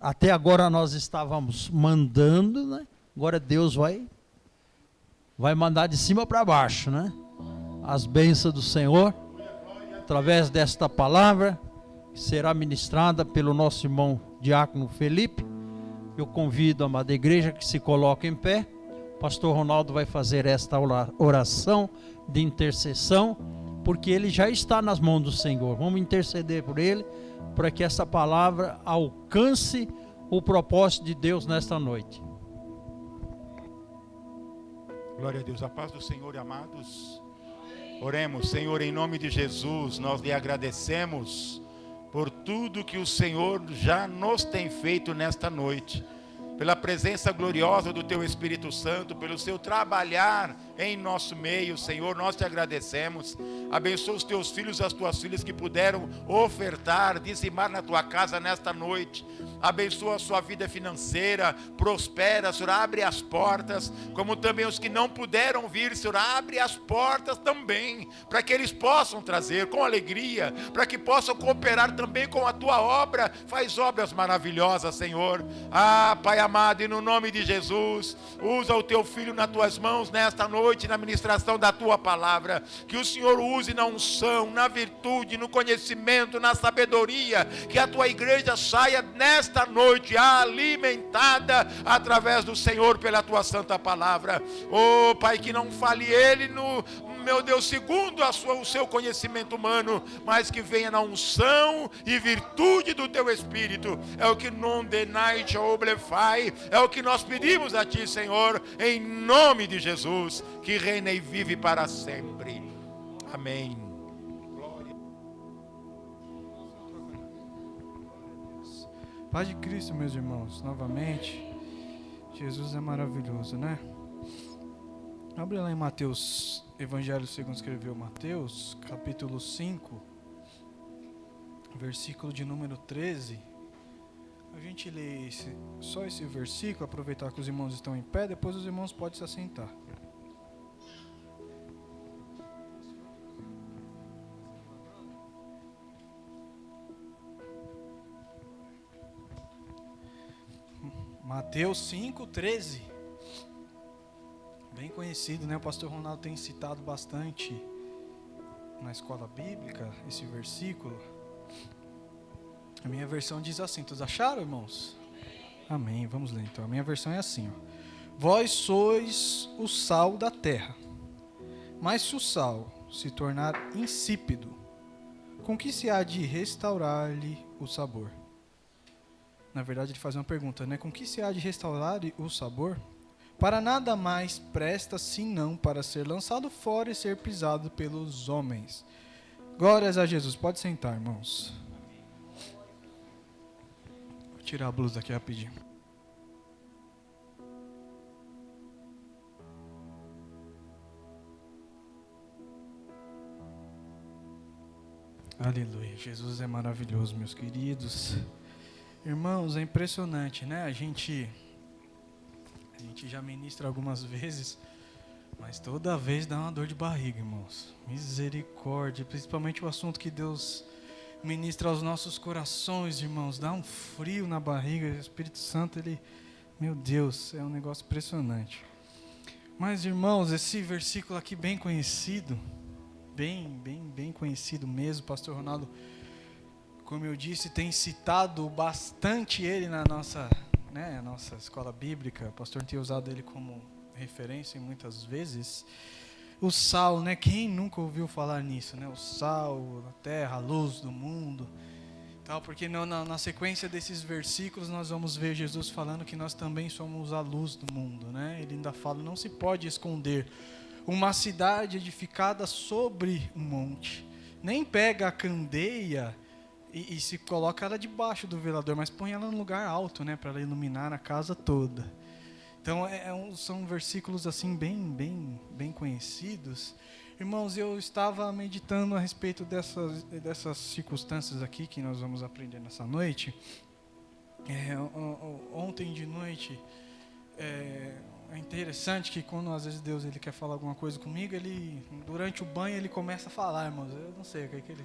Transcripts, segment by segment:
Até agora nós estávamos mandando, né? Agora Deus vai mandar de cima para baixo, né? As bênçãos do Senhor, através desta palavra, que será ministrada pelo nosso irmão Diácono Felipe. Eu convido a amada igreja que se coloque em pé. O pastor Ronaldo vai fazer esta oração de intercessão, porque ele já está nas mãos do Senhor. Vamos interceder por ele, para que essa palavra alcance o propósito de Deus nesta noite. Glória a Deus, a paz do Senhor, amados. Oremos. Senhor, em nome de Jesus, nós lhe agradecemos por tudo que o Senhor já nos tem feito nesta noite, pela presença gloriosa do Teu Espírito Santo, pelo Seu trabalhar em nosso meio. Senhor, nós te agradecemos. Abençoa os Teus filhos e as Tuas filhas que puderam ofertar, dizimar na Tua casa nesta noite. Abençoa a sua vida financeira, prospera, Senhor, abre as portas, como também os que não puderam vir, Senhor, abre as portas também, para que eles possam trazer com alegria, para que possam cooperar também com a Tua obra. Faz obras maravilhosas, Senhor. Pai amado, e no nome de Jesus, usa o Teu Filho nas Tuas mãos nesta noite, na ministração da Tua palavra, que o Senhor use na unção, na virtude, no conhecimento, na sabedoria, que a Tua igreja saia nesta noite alimentada através do Senhor pela Tua santa palavra. Oh Pai, que não fale Ele meu Deus, segundo o seu conhecimento humano, mas que venha na unção e virtude do Teu Espírito. É o que non denai oblefai, é o que nós pedimos a Ti, Senhor, em nome de Jesus, que reina e vive para sempre. Amém. Paz de Cristo, meus irmãos, novamente. Jesus é maravilhoso, né? Abre lá em Mateus, Evangelho segundo escreveu Mateus, capítulo 5, versículo de número 13. A gente lê só esse versículo, aproveitar que os irmãos estão em pé, depois os irmãos podem se assentar. Mateus 5:13, bem conhecido, né? O pastor Ronaldo tem citado bastante na escola bíblica esse versículo. A minha versão diz assim, todos acharam, irmãos? Amém, vamos ler então. A minha versão é assim, ó. Vós sois o sal da terra, mas se o sal se tornar insípido, com que se há de restaurar-lhe o sabor? Na verdade, ele faz uma pergunta, né? Com que se há de restaurar o sabor? Para nada mais presta, senão para ser lançado fora e ser pisado pelos homens. Glórias a Jesus. Pode sentar, irmãos. Vou tirar a blusa aqui rapidinho. Aleluia. Jesus é maravilhoso, meus queridos. Irmãos, é impressionante, né? A gente já ministra algumas vezes, mas toda vez dá uma dor de barriga, irmãos. Misericórdia, principalmente o assunto que Deus ministra aos nossos corações, irmãos. Dá um frio na barriga, o Espírito Santo, meu Deus, é um negócio impressionante. Mas, irmãos, esse versículo aqui bem conhecido, bem conhecido mesmo, pastor Ronaldo, como eu disse, tem citado bastante ele na nossa escola bíblica. O pastor tem usado ele como referência muitas vezes. O sal, né? Quem nunca ouviu falar nisso, né? O sal, a terra, a luz do mundo. Tal, porque na sequência desses versículos nós vamos ver Jesus falando que nós também somos a luz do mundo, né? Ele ainda fala, não se pode esconder uma cidade edificada sobre um monte. Nem pega a candeia e se coloca ela debaixo do velador, mas põe ela num lugar alto, né, para ela iluminar a casa toda. Então são versículos assim bem conhecidos. Irmãos, eu estava meditando a respeito dessas circunstâncias aqui que nós vamos aprender nessa noite. Ontem de noite, é interessante que quando às vezes Deus ele quer falar alguma coisa comigo, durante o banho ele começa a falar, irmãos. Eu não sei o que ele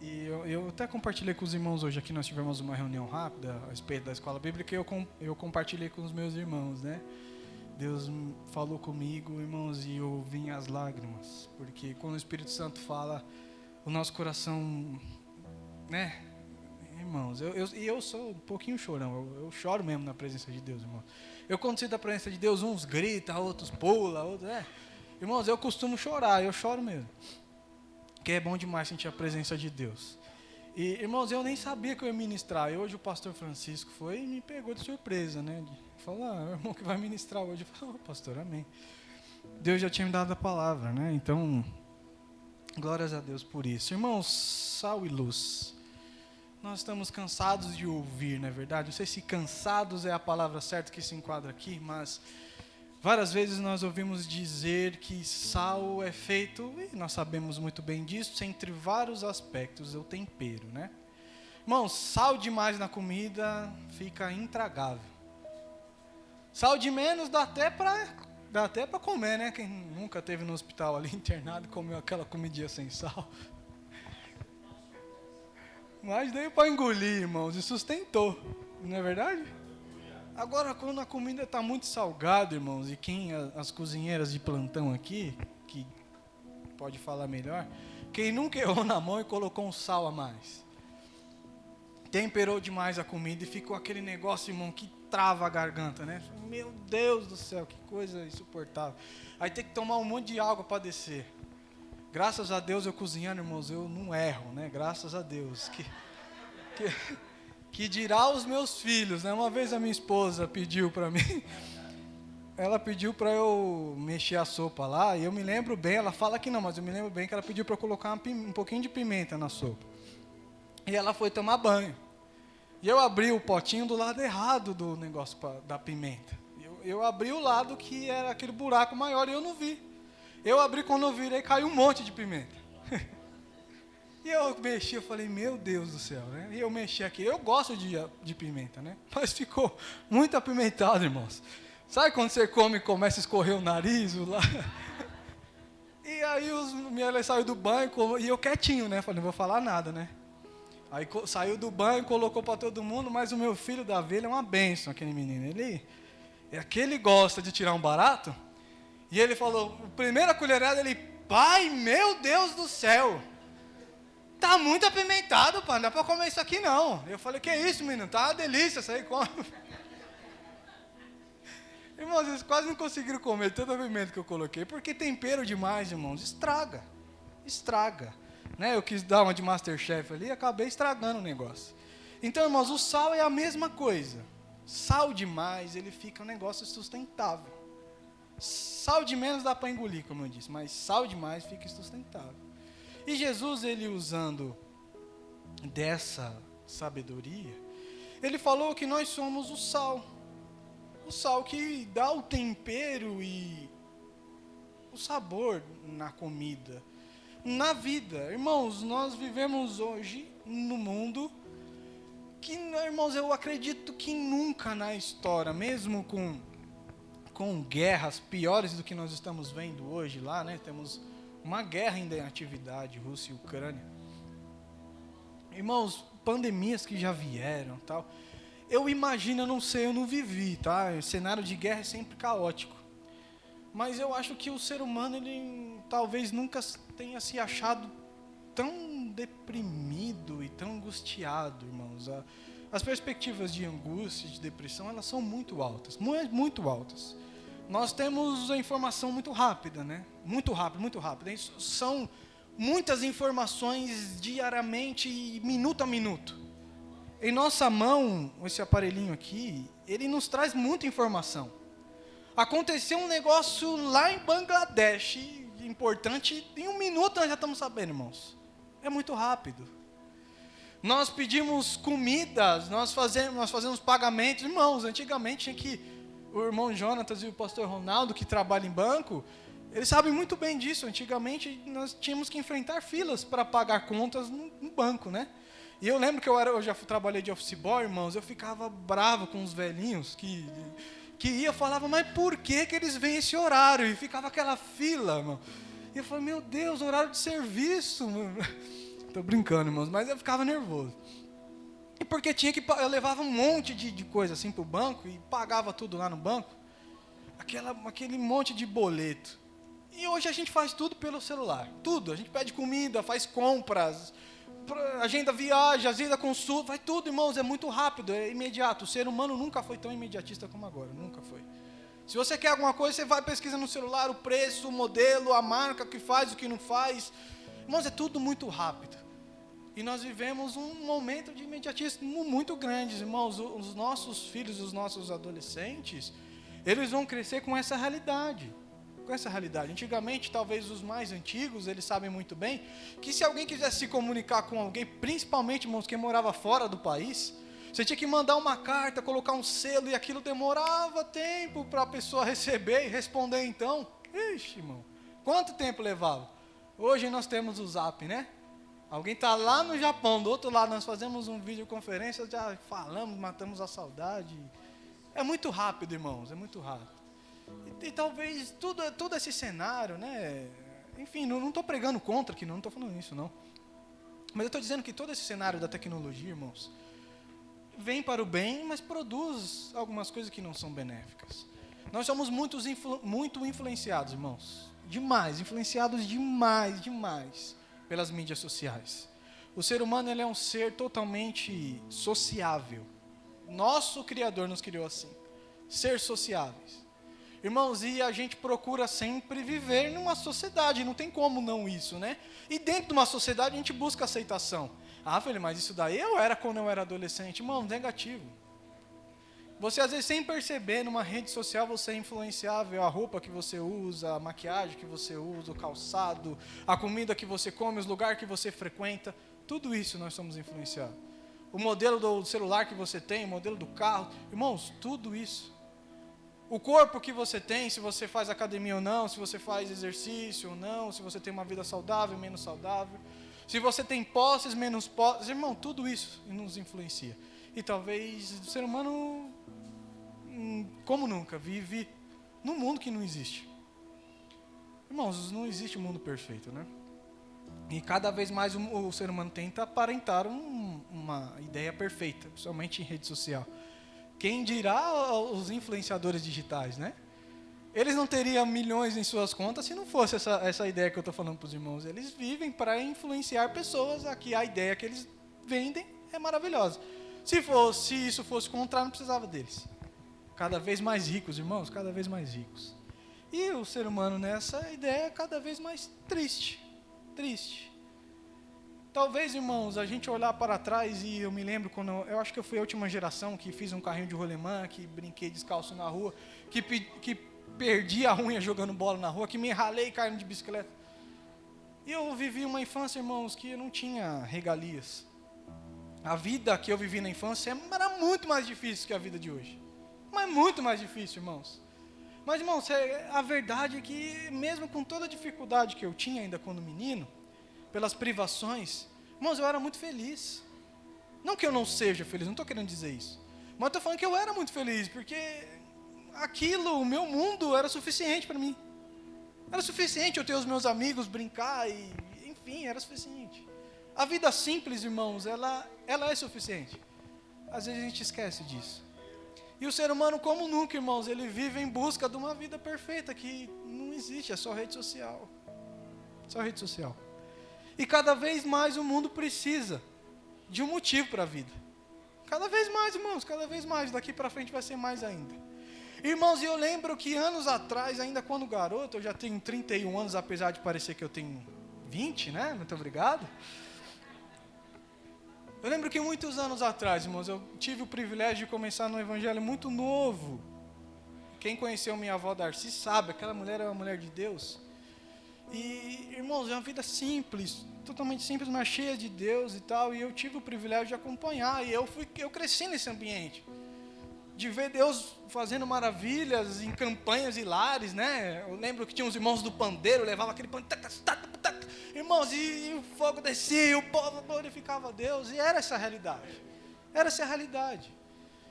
E eu até compartilhei com os irmãos hoje aqui, nós tivemos uma reunião rápida a respeito da escola bíblica, e eu compartilhei com os meus irmãos, né? Deus falou comigo, irmãos, e eu vim às lágrimas, porque quando o Espírito Santo fala, o nosso coração, né? Irmãos, eu sou um pouquinho chorão, eu choro mesmo na presença de Deus, irmãos. Eu quando sinto a presença de Deus, uns gritam, outros pulam, outros... Irmãos, eu costumo chorar, eu choro mesmo. Que é bom demais sentir a presença de Deus. E, irmãos, eu nem sabia que eu ia ministrar. E hoje o pastor Francisco foi e me pegou de surpresa, né? Falou, o irmão que vai ministrar hoje. Eu falei, pastor, amém. Deus já tinha me dado a palavra, né? Então, glórias a Deus por isso. Irmãos, sal e luz. Nós estamos cansados de ouvir, não é verdade? Não sei se cansados é a palavra certa que se enquadra aqui, mas... várias vezes nós ouvimos dizer que sal é feito, e nós sabemos muito bem disso, entre vários aspectos, o tempero, né? Irmãos, sal demais na comida fica intragável. Sal de menos dá até para comer, né? Quem nunca esteve no hospital ali internado e comeu aquela comidinha sem sal. Mas deu para engolir, irmãos, e sustentou, não é verdade? Agora, quando a comida está muito salgada, irmãos, e as cozinheiras de plantão aqui, que pode falar melhor, quem nunca errou na mão e colocou um sal a mais? Temperou demais a comida e ficou aquele negócio, irmão, que trava a garganta, né? Meu Deus do céu, que coisa insuportável. Aí tem que tomar um monte de água para descer. Graças a Deus eu cozinhando, irmãos, eu não erro, né? Graças a Deus. Que dirá os meus filhos, né? Uma vez a minha esposa pediu para mim, ela pediu para eu mexer a sopa lá, e eu me lembro bem, ela fala que não, mas eu me lembro bem que ela pediu para eu colocar um pouquinho de pimenta na sopa. E ela foi tomar banho. E eu abri o potinho do lado errado do negócio da pimenta. Eu abri o lado que era aquele buraco maior e eu não vi. Eu abri, quando eu virei, caiu um monte de pimenta. E eu mexi, eu falei, meu Deus do céu, né? E eu mexi aqui, eu gosto de pimenta, né? Mas ficou muito apimentado, irmãos. Sabe quando você come e começa a escorrer o nariz, lá? E aí minha ela saiu do banho, e eu quietinho, né? Falei, não vou falar nada, né? Aí saiu do banho, colocou para todo mundo, mas o meu filho Davi, ele é uma bênção, aquele menino. Ele gosta de tirar um barato, e ele falou, a primeira colherada, ele, pai, meu Deus do céu! Tá muito apimentado, pai, não dá para comer isso aqui não. Eu falei, que isso, menino? Tá uma delícia, isso aí come. Irmãos, eles quase não conseguiram comer tanto pimenta que eu coloquei, porque tempero demais, irmãos, estraga. Né? Eu quis dar uma de Masterchef ali e acabei estragando o negócio. Então, irmãos, o sal é a mesma coisa. Sal demais, ele fica um negócio sustentável. Sal de menos dá para engolir, como eu disse, mas sal demais fica insustentável. E Jesus, ele usando dessa sabedoria, ele falou que nós somos o sal. O sal que dá o tempero e o sabor na comida, na vida. Irmãos, nós vivemos hoje no mundo que, irmãos, eu acredito que nunca na história, mesmo com guerras piores do que nós estamos vendo hoje lá, né? Temos uma guerra ainda em atividade, Rússia e Ucrânia. Irmãos, pandemias que já vieram, tal. Eu imagino, eu não sei, eu não vivi, tá? O cenário de guerra é sempre caótico. Mas eu acho que o ser humano, ele talvez nunca tenha se achado tão deprimido e tão angustiado, irmãos. As perspectivas de angústia, de depressão, elas são muito altas, muito altas. Nós temos a informação muito rápida, né? Muito rápida. São muitas informações diariamente e minuto a minuto. Em nossa mão, esse aparelhinho aqui, ele nos traz muita informação. Aconteceu um negócio lá em Bangladesh, importante, em um minuto nós já estamos sabendo, irmãos. É muito rápido. Nós pedimos comidas, nós fazemos pagamentos. Irmãos, antigamente tinha que... O irmão Jonatas e o pastor Ronaldo, que trabalham em banco, eles sabem muito bem disso. Antigamente nós tínhamos que enfrentar filas para pagar contas no banco, né? E eu lembro que eu já trabalhei de office boy, irmãos, eu ficava bravo com os velhinhos que falava, mas por que eles vêm esse horário? E ficava aquela fila, irmão. E eu falei, meu Deus, horário de serviço, mano. Tô brincando, irmãos, mas eu ficava nervoso. E porque eu levava um monte de coisa assim pro banco e pagava tudo lá no banco. Aquele monte de boleto. E hoje a gente faz tudo pelo celular. Tudo. A gente pede comida, faz compras, agenda viagem, agenda consulta, faz tudo, irmãos. É muito rápido, é imediato. O ser humano nunca foi tão imediatista como agora. Nunca foi. Se você quer alguma coisa, você vai pesquisar no celular o preço, o modelo, a marca, o que faz, o que não faz. Irmãos, é tudo muito rápido. E nós vivemos um momento de imediatismo muito grande, irmãos. Os nossos filhos, os nossos adolescentes, eles vão crescer com essa realidade. Com essa realidade. Antigamente, talvez os mais antigos, eles sabem muito bem que se alguém quisesse se comunicar com alguém, principalmente, irmãos, quem morava fora do país, você tinha que mandar uma carta, colocar um selo, e aquilo demorava tempo para a pessoa receber e responder então. Ixi, irmão, quanto tempo levava? Hoje nós temos o Zap, né? Alguém está lá no Japão, do outro lado, nós fazemos uma videoconferência, já falamos, matamos a saudade. É muito rápido, irmãos, é muito rápido. E talvez todo esse cenário, né? Enfim, não estou pregando contra aqui, não estou falando isso, não. Mas eu estou dizendo que todo esse cenário da tecnologia, irmãos, vem para o bem, mas produz algumas coisas que não são benéficas. Nós somos muito influenciados, irmãos. Demais, influenciados demais pelas mídias sociais. O ser humano, ele é um ser totalmente sociável. Nosso Criador nos criou assim, ser sociáveis. Irmãos, e a gente procura sempre viver numa sociedade, não tem como não isso, né? E dentro de uma sociedade a gente busca aceitação. Ah, filho, mas isso daí eu era quando eu era adolescente. Irmão, negativo. Você às vezes sem perceber, numa rede social você é influenciável, a roupa que você usa, a maquiagem que você usa, o calçado, a comida que você come, os lugares que você frequenta, tudo isso nós somos influenciados. O modelo do celular que você tem, o modelo do carro, irmãos, tudo isso. O corpo que você tem, se você faz academia ou não, se você faz exercício ou não, se você tem uma vida saudável, menos saudável, se você tem posses, menos posses, irmão, tudo isso nos influencia. E talvez o ser humano, como nunca, vive num mundo que não existe. Irmãos, não existe um mundo perfeito, né? E cada vez mais o ser humano tenta aparentar uma ideia perfeita, principalmente em rede social. Quem dirá os influenciadores digitais, né? Eles não teriam milhões em suas contas se não fosse essa ideia que eu estou falando para os irmãos. Eles vivem para influenciar pessoas, aqui a ideia que eles vendem é maravilhosa. Se isso fosse o contrário, não precisava deles. Cada vez mais ricos, irmãos, cada vez mais ricos. E o ser humano nessa ideia é cada vez mais triste. Talvez, irmãos, a gente olhar para trás e eu me lembro quando eu acho que eu fui a última geração que fiz um carrinho de rolemã, que brinquei descalço na rua, que perdi a unha jogando bola na rua, que me ralei caindo de bicicleta. E eu vivi uma infância, irmãos, que eu não tinha regalias. A vida que eu vivi na infância era muito mais difícil que a vida de hoje. Mas muito mais difícil, irmãos. Mas, irmãos, a verdade é que mesmo com toda a dificuldade que eu tinha ainda quando menino, pelas privações, irmãos, eu era muito feliz. Não que eu não seja feliz, não estou querendo dizer isso. Mas eu estou falando que eu era muito feliz, porque aquilo, o meu mundo, era suficiente para mim. Era suficiente eu ter os meus amigos, brincar, enfim, era suficiente. A vida simples, irmãos, ela é suficiente. Às vezes a gente esquece disso. E o ser humano, como nunca, irmãos, ele vive em busca de uma vida perfeita, que não existe, é só rede social. Só rede social. E cada vez mais o mundo precisa de um motivo para a vida. Cada vez mais, irmãos, cada vez mais. Daqui para frente vai ser mais ainda. Irmãos, eu lembro que anos atrás, ainda quando garoto, eu já tenho 31 anos, apesar de parecer que eu tenho 20, né? Muito obrigado. Eu lembro que muitos anos atrás, irmãos, eu tive o privilégio de começar no evangelho muito novo. Quem conheceu minha avó Darcy sabe, aquela mulher é uma mulher de Deus. E, irmãos, é uma vida simples, totalmente simples, mas cheia de Deus e tal. E eu tive o privilégio de acompanhar. E eu cresci nesse ambiente. De ver Deus fazendo maravilhas em campanhas hilares, né? Eu lembro que tinha uns irmãos do pandeiro, levava aquele pandeiro, irmãos, e o fogo descia, e o povo glorificava a Deus. E era essa a realidade. Era essa a realidade.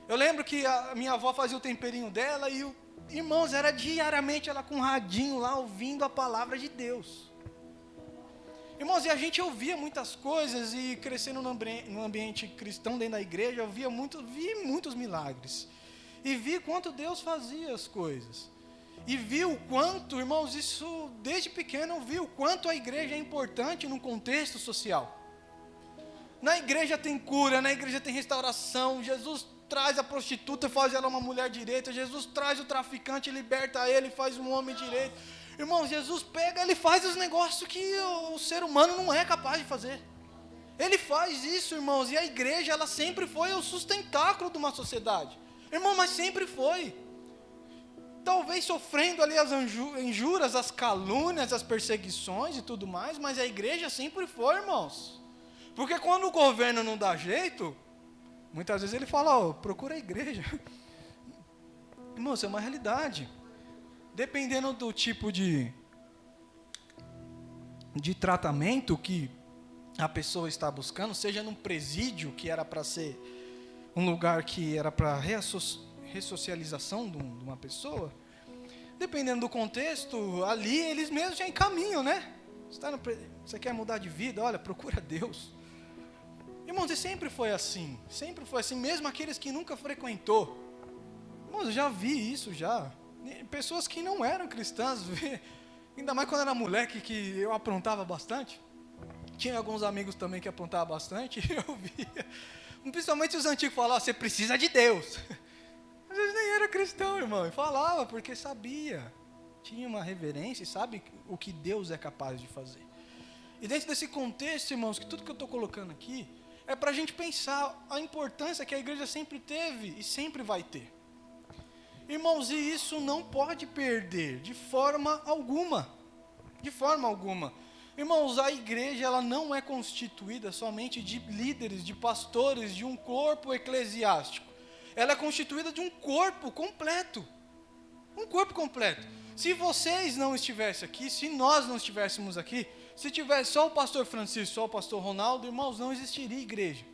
Eu lembro que a minha avó fazia o temperinho dela e irmãos, era diariamente ela com um radinho lá ouvindo a palavra de Deus. Irmãos, e a gente ouvia muitas coisas, e crescendo no ambiente cristão dentro da igreja, eu vi muitos milagres. E vi quanto Deus fazia as coisas. E vi o quanto, irmãos, isso desde pequeno eu vi o quanto a igreja é importante no contexto social. Na igreja tem cura, na igreja tem restauração. Jesus traz a prostituta e faz ela uma mulher direita. Jesus traz o traficante e liberta ele e faz um homem direito. Irmãos, Jesus pega, ele faz os negócios que o ser humano não é capaz de fazer. Ele faz isso, irmãos, e a igreja, ela sempre foi o sustentáculo de uma sociedade. Irmão, mas sempre foi. Talvez sofrendo ali as injúrias, as calúnias, as perseguições e tudo mais, mas a igreja sempre foi, irmãos. Porque quando o governo não dá jeito, muitas vezes ele fala, procura a igreja. Irmão, isso é uma realidade. Dependendo do tipo de tratamento que a pessoa está buscando, seja num presídio, que era para ser um lugar que era para ressocialização de uma pessoa, dependendo do contexto, ali eles mesmos já encaminham, né? Você quer mudar de vida? Olha, procura Deus. Irmãos, e sempre foi assim, mesmo aqueles que nunca frequentou. Irmãos, eu já vi isso já. Pessoas que não eram cristãs, ainda mais quando era moleque, que eu aprontava bastante. Tinha alguns amigos também que aprontavam bastante, e eu via. Principalmente os antigos falavam, você precisa de Deus. Às vezes nem era cristão, irmão, e falava porque sabia. Tinha uma reverência e sabe o que Deus é capaz de fazer. E dentro desse contexto, irmãos, que tudo que eu estou colocando aqui, é para a gente pensar a importância que a igreja sempre teve e sempre vai ter. Irmãos, e isso não pode perder de forma alguma. De forma alguma. Irmãos, a igreja, ela não é constituída somente de líderes, de pastores, de um corpo eclesiástico. Ela é constituída de um corpo completo. Um corpo completo. Se vocês não estivessem aqui, se nós não estivéssemos aqui, se tivesse só o pastor Francisco, só o pastor Ronaldo, irmãos, não existiria igreja.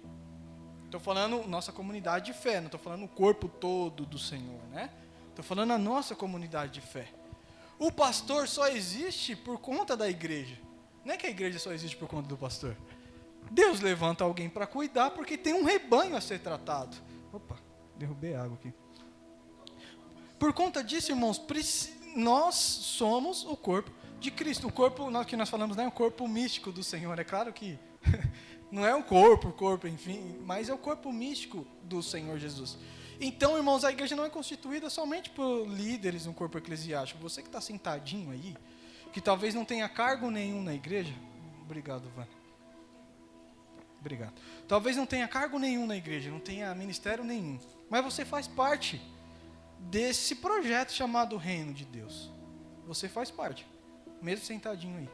Estou falando nossa comunidade de fé, não estou falando o corpo todo do Senhor, né? Estou falando a nossa comunidade de fé. O pastor só existe por conta da igreja. Não é que a igreja só existe por conta do pastor. Deus levanta alguém para cuidar porque tem um rebanho a ser tratado. Opa, derrubei água aqui. Por conta disso, irmãos, nós somos o corpo de Cristo. O corpo que nós falamos, né, é o corpo místico do Senhor. É claro que não é um corpo, enfim, mas é o corpo místico do Senhor Jesus. Então, irmãos, a igreja não é constituída somente por líderes no corpo eclesiástico. Você que está sentadinho aí, que talvez não tenha cargo nenhum na igreja. Obrigado, Vânia. Obrigado. Talvez não tenha cargo nenhum na igreja, não tenha ministério nenhum. Mas você faz parte desse projeto chamado Reino de Deus. Você faz parte, mesmo sentadinho aí.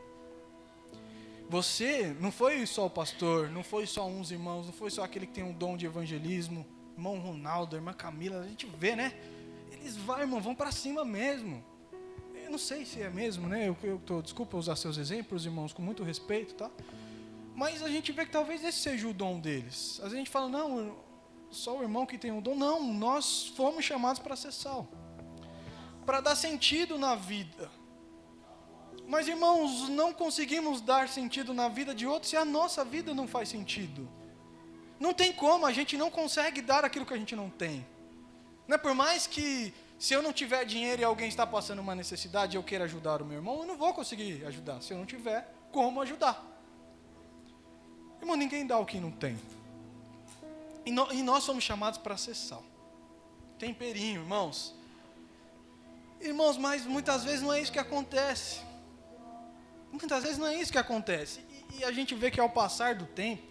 Você não foi só o pastor, não foi só uns irmãos, não foi só aquele que tem um dom de evangelismo, irmão Ronaldo, irmã Camila, a gente vê, né? Eles vão para cima mesmo. Eu não sei se é mesmo, né? Desculpa usar seus exemplos, irmãos, com muito respeito, tá? Mas a gente vê que talvez esse seja o dom deles. Às vezes a gente fala, não, só o irmão que tem um dom. Não, nós fomos chamados para ser sal, para dar sentido na vida. Mas, irmãos, não conseguimos dar sentido na vida de outros se a nossa vida não faz sentido. Não tem como, a gente não consegue dar aquilo que a gente não tem. Não é por mais que, se eu não tiver dinheiro e alguém está passando uma necessidade e eu queira ajudar o meu irmão, eu não vou conseguir ajudar, se eu não tiver como ajudar. Irmão, ninguém dá o que não tem. E nós somos chamados para ser sal. Temperinho, irmãos. Irmãos, mas muitas vezes não é isso que acontece. Muitas vezes não é isso que acontece. E a gente vê que ao passar do tempo,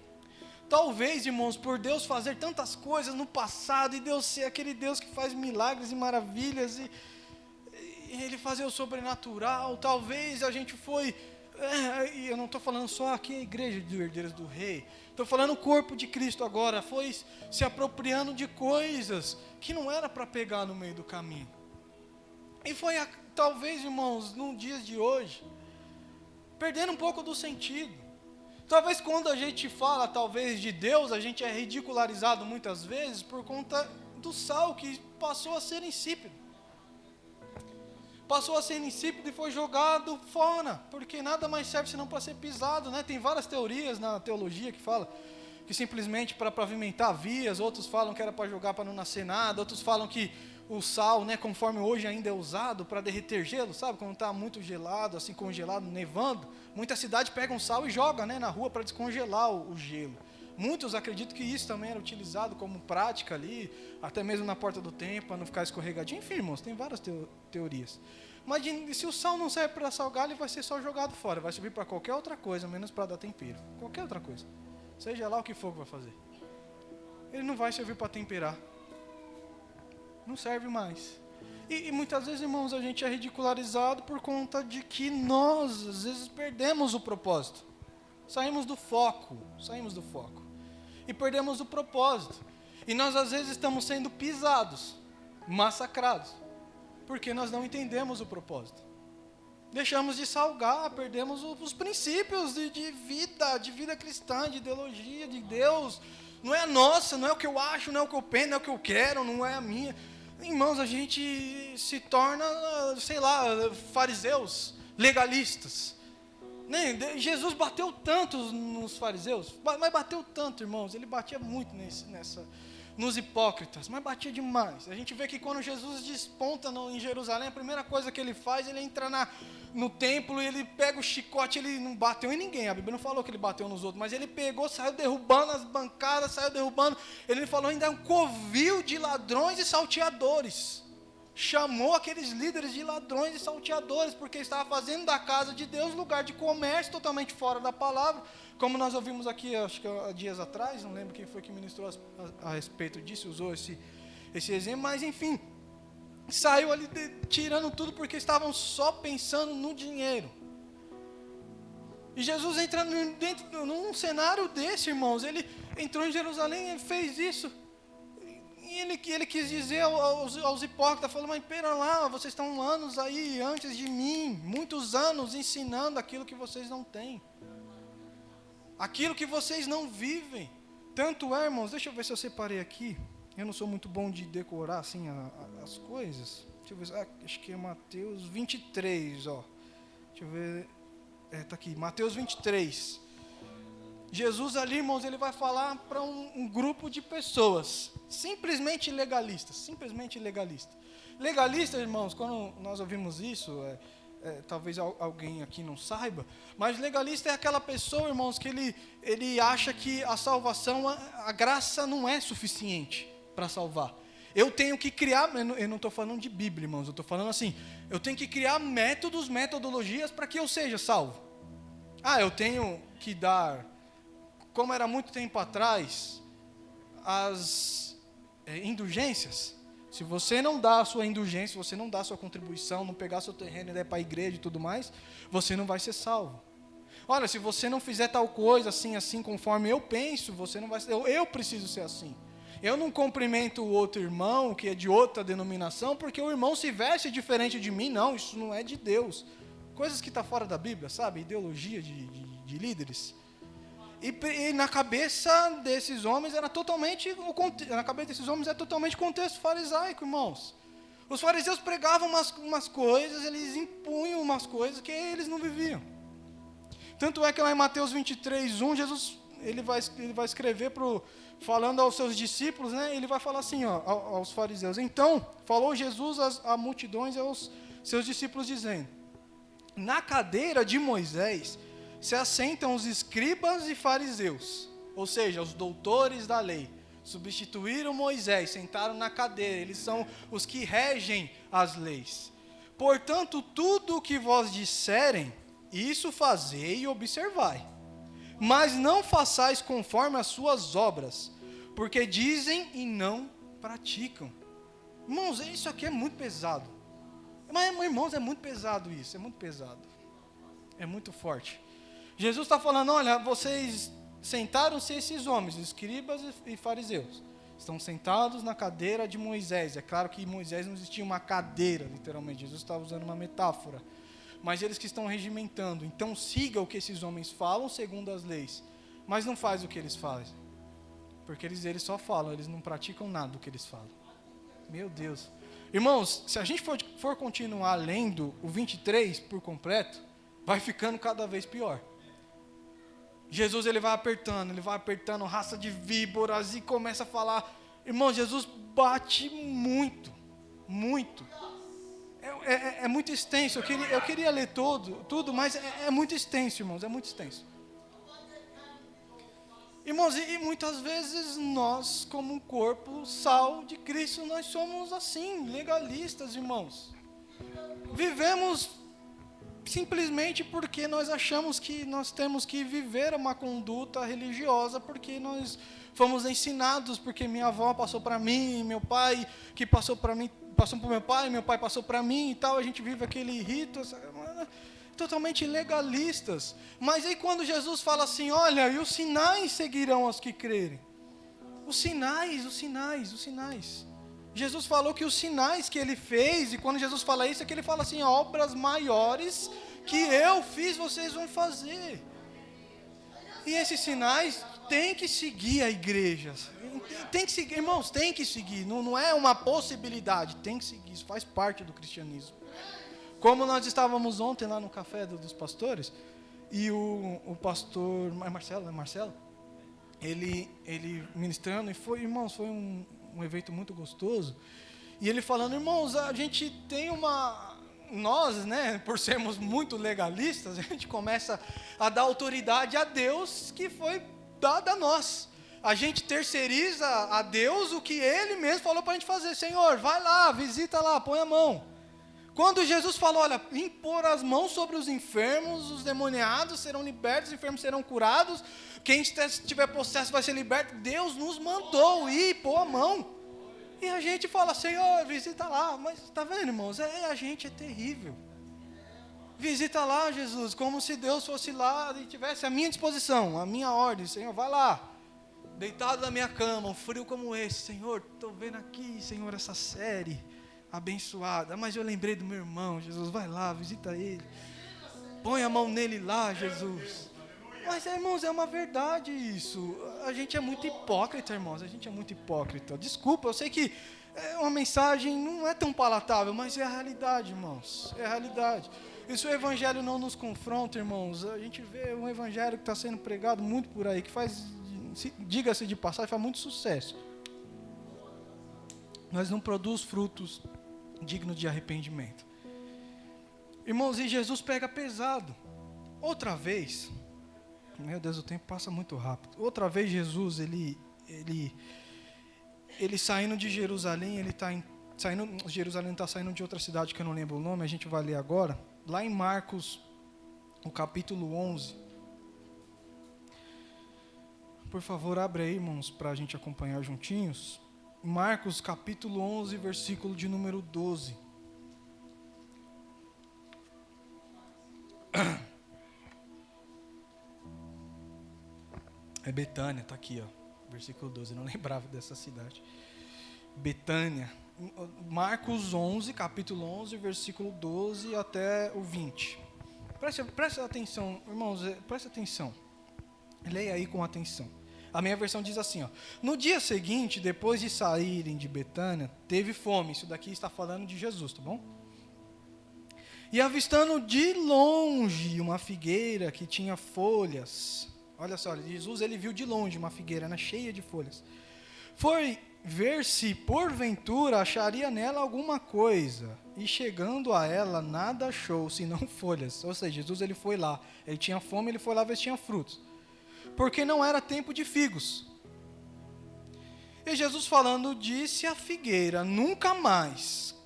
talvez, irmãos, por Deus fazer tantas coisas no passado, e Deus ser aquele Deus que faz milagres e maravilhas, e Ele fazer o sobrenatural, talvez a gente foi... e eu não estou falando só aqui a igreja de Herdeiros do Rei, estou falando o corpo de Cristo agora, foi se apropriando de coisas que não era para pegar no meio do caminho. E foi, talvez, irmãos, nos dias de hoje, perdendo um pouco do sentido. Talvez quando a gente fala, talvez, de Deus, a gente é ridicularizado muitas vezes por conta do sal que passou a ser insípido. passou a ser insípido e foi jogado fora, porque nada mais serve senão para ser pisado, né? Tem várias teorias na teologia que falam que simplesmente para pavimentar vias, outros falam que era para jogar para não nascer nada, outros falam que o sal, né, conforme hoje ainda é usado para derreter gelo, sabe, quando está muito gelado, assim, congelado, nevando, muita cidade pega um sal e joga, né, na rua para descongelar o gelo. Muitos acreditam que isso também era utilizado como prática ali, até mesmo na porta do templo, para não ficar escorregadinho. Enfim, irmãos, tem várias teorias. Mas se o sal não serve para salgar, ele vai ser só jogado fora, vai servir para qualquer outra coisa, menos para dar tempero. Qualquer outra coisa. Seja lá o que for que vai fazer. Ele não vai servir para temperar. Não serve mais. E muitas vezes, irmãos, a gente é ridicularizado por conta de que nós, às vezes, perdemos o propósito. Saímos do foco. E perdemos o propósito. E nós, às vezes, estamos sendo pisados, massacrados, porque nós não entendemos o propósito. Deixamos de salgar, perdemos os princípios de vida cristã, de ideologia, de Deus. Não é a nossa, não é o que eu acho, não é o que eu penso, não é o que eu quero, não é a minha. Irmãos, a gente se torna, sei lá, fariseus, legalistas. Jesus bateu tanto nos fariseus, mas bateu tanto, irmãos, ele batia muito nos hipócritas, mas batia demais. A gente vê que quando Jesus desponta em Jerusalém, a primeira coisa que ele faz, ele entra no templo e ele pega o chicote, ele não bateu em ninguém, a Bíblia não falou que ele bateu nos outros, mas ele pegou, saiu derrubando as bancadas, ele falou ainda um covil de ladrões e salteadores. Chamou aqueles líderes de ladrões e salteadores, porque estava fazendo da casa de Deus lugar de comércio totalmente fora da palavra, como nós ouvimos aqui, acho que há dias atrás, não lembro quem foi que ministrou a respeito disso, usou esse exemplo, mas enfim, saiu ali tirando tudo porque estavam só pensando no dinheiro. E Jesus entra num cenário desse, irmãos, ele entrou em Jerusalém e fez isso. E ele quis dizer aos hipócritas, falou, mas pera lá, vocês estão anos aí antes de mim, muitos anos ensinando aquilo que vocês não têm. Aquilo que vocês não vivem. Tanto é, irmãos, deixa eu ver se eu separei aqui. Eu não sou muito bom de decorar assim as coisas. Deixa eu ver, acho que é Mateus 23, ó. Deixa eu ver, tá aqui, Mateus 23. Jesus ali, irmãos, ele vai falar para um grupo de pessoas, simplesmente legalistas. Legalistas, irmãos, quando nós ouvimos isso, talvez alguém aqui não saiba, mas legalista é aquela pessoa, irmãos, que ele acha que a salvação, a graça não é suficiente para salvar. Eu tenho que criar, eu não estou falando de Bíblia, irmãos, eu estou falando assim, eu tenho que criar metodologias para que eu seja salvo. Eu tenho que dar, como era muito tempo atrás, as indulgências. Se você não dá a sua indulgência, se você não dá a sua contribuição, não pegar seu terreno e der para a igreja e tudo mais, você não vai ser salvo. Olha, se você não fizer tal coisa, assim, conforme eu penso, você não vai ser, eu preciso ser assim. Eu não cumprimento o outro irmão, que é de outra denominação, porque o irmão se veste diferente de mim. Não, isso não é de Deus. Coisas que estão fora da Bíblia, sabe? Ideologia de líderes. E na cabeça desses homens era totalmente contexto farisaico, irmãos. Os fariseus pregavam umas coisas, eles impunham umas coisas que eles não viviam. Tanto é que lá em Mateus 23:1, Jesus ele vai escrever falando aos seus discípulos, né? Ele vai falar assim, ó, aos fariseus. Então, falou Jesus a multidões e aos seus discípulos dizendo: na cadeira de Moisés se assentam os escribas e fariseus, ou seja, os doutores da lei. Substituíram Moisés, sentaram na cadeira, eles são os que regem as leis. Portanto, tudo o que vós disserem, isso fazei e observai. Mas não façais conforme as suas obras, porque dizem e não praticam. Irmãos, isso aqui é muito pesado. Mas, irmãos, é muito pesado isso, é muito pesado. É muito forte. Jesus está falando, olha, vocês sentaram-se esses homens, escribas e fariseus. Estão sentados na cadeira de Moisés. É claro que Moisés não existia uma cadeira, literalmente. Jesus estava usando uma metáfora. Mas eles que estão regimentando. Então siga o que esses homens falam segundo as leis. Mas não faz o que eles fazem. Porque eles só falam, eles não praticam nada do que eles falam. Meu Deus. Irmãos, se a gente for continuar lendo o 23 por completo, vai ficando cada vez pior. Jesus ele vai apertando, raça de víboras, e começa a falar. Irmão, Jesus bate muito, muito. É muito extenso. Eu queria ler tudo, mas é muito extenso, irmãos, é muito extenso. Irmãos, e muitas vezes nós, como um corpo, sal de Cristo, nós somos assim, legalistas, irmãos. Vivemos simplesmente porque nós achamos que nós temos que viver uma conduta religiosa, porque nós fomos ensinados, porque minha avó passou para mim, meu pai que passou para mim, passou para meu pai passou para mim e tal, a gente vive aquele rito, totalmente legalistas. Mas aí quando Jesus fala assim, olha, e os sinais seguirão aos que crerem. Os sinais. Jesus falou que os sinais que ele fez, e quando Jesus fala isso, é que ele fala assim, obras maiores que eu fiz, vocês vão fazer. E esses sinais têm que seguir a igreja. Tem que seguir, irmãos, tem que seguir. Não é uma possibilidade, tem que seguir. Isso faz parte do cristianismo. Como nós estávamos ontem lá no café dos pastores, e o pastor Marcelo, ele ministrando, e foi, irmãos, foi um evento muito gostoso, e ele falando, irmãos, a gente tem nós, né, por sermos muito legalistas, a gente começa a dar autoridade a Deus que foi dada a nós. A gente terceiriza a Deus o que Ele mesmo falou para a gente fazer. Senhor, vai lá, visita lá, põe a mão. Quando Jesus falou, olha, impor as mãos sobre os enfermos, os demoniados serão libertos, os enfermos serão curados, quem estiver possesso vai ser liberto, Deus nos mandou ir, pôr a mão. E a gente fala, Senhor, visita lá, mas está vendo, irmãos, a gente é terrível. Visita lá, Jesus, como se Deus fosse lá e tivesse à minha disposição, à minha ordem, Senhor, vai lá. Deitado na minha cama, um frio como esse, Senhor, estou vendo aqui, Senhor, essa série abençoada, mas eu lembrei do meu irmão, Jesus, vai lá, visita ele, põe a mão nele lá, Jesus. Mas, irmãos, é uma verdade isso. A gente é muito hipócrita, irmãos, a gente é muito hipócrita. Desculpa, eu sei que uma mensagem não é tão palatável, mas é a realidade, irmãos, é a realidade. E se o evangelho não nos confronta, irmãos, a gente vê um evangelho que está sendo pregado muito por aí, que faz, diga-se de passagem, faz muito sucesso, mas não produz frutos dignos de arrependimento. Irmãos, e Jesus pega pesado. Outra vez, meu Deus, o tempo passa muito rápido. Outra vez Jesus, ele saindo de Jerusalém, Jerusalém está saindo de outra cidade que eu não lembro o nome, a gente vai ler agora, lá em Marcos, no capítulo 11. Por favor, abre aí, irmãos, para a gente acompanhar juntinhos. Marcos, capítulo 11, versículo de número 12. É Betânia, está aqui, ó, versículo 12, eu não lembrava dessa cidade. Betânia, Marcos 11, capítulo 11, versículo 12 até o 20. Preste atenção, irmãos, preste atenção. Leia aí com atenção. A minha versão diz assim, ó. No dia seguinte, depois de saírem de Betânia, teve fome. Isso daqui está falando de Jesus, tá bom? E avistando de longe uma figueira que tinha folhas. Olha só, Jesus ele viu de longe uma figueira, né, cheia de folhas. Foi ver se porventura acharia nela alguma coisa. E chegando a ela, nada achou, senão folhas. Ou seja, Jesus ele foi lá. Ele tinha fome, ele foi lá ver se tinha frutos. Porque não era tempo de figos. E Jesus falando, disse à figueira, nunca mais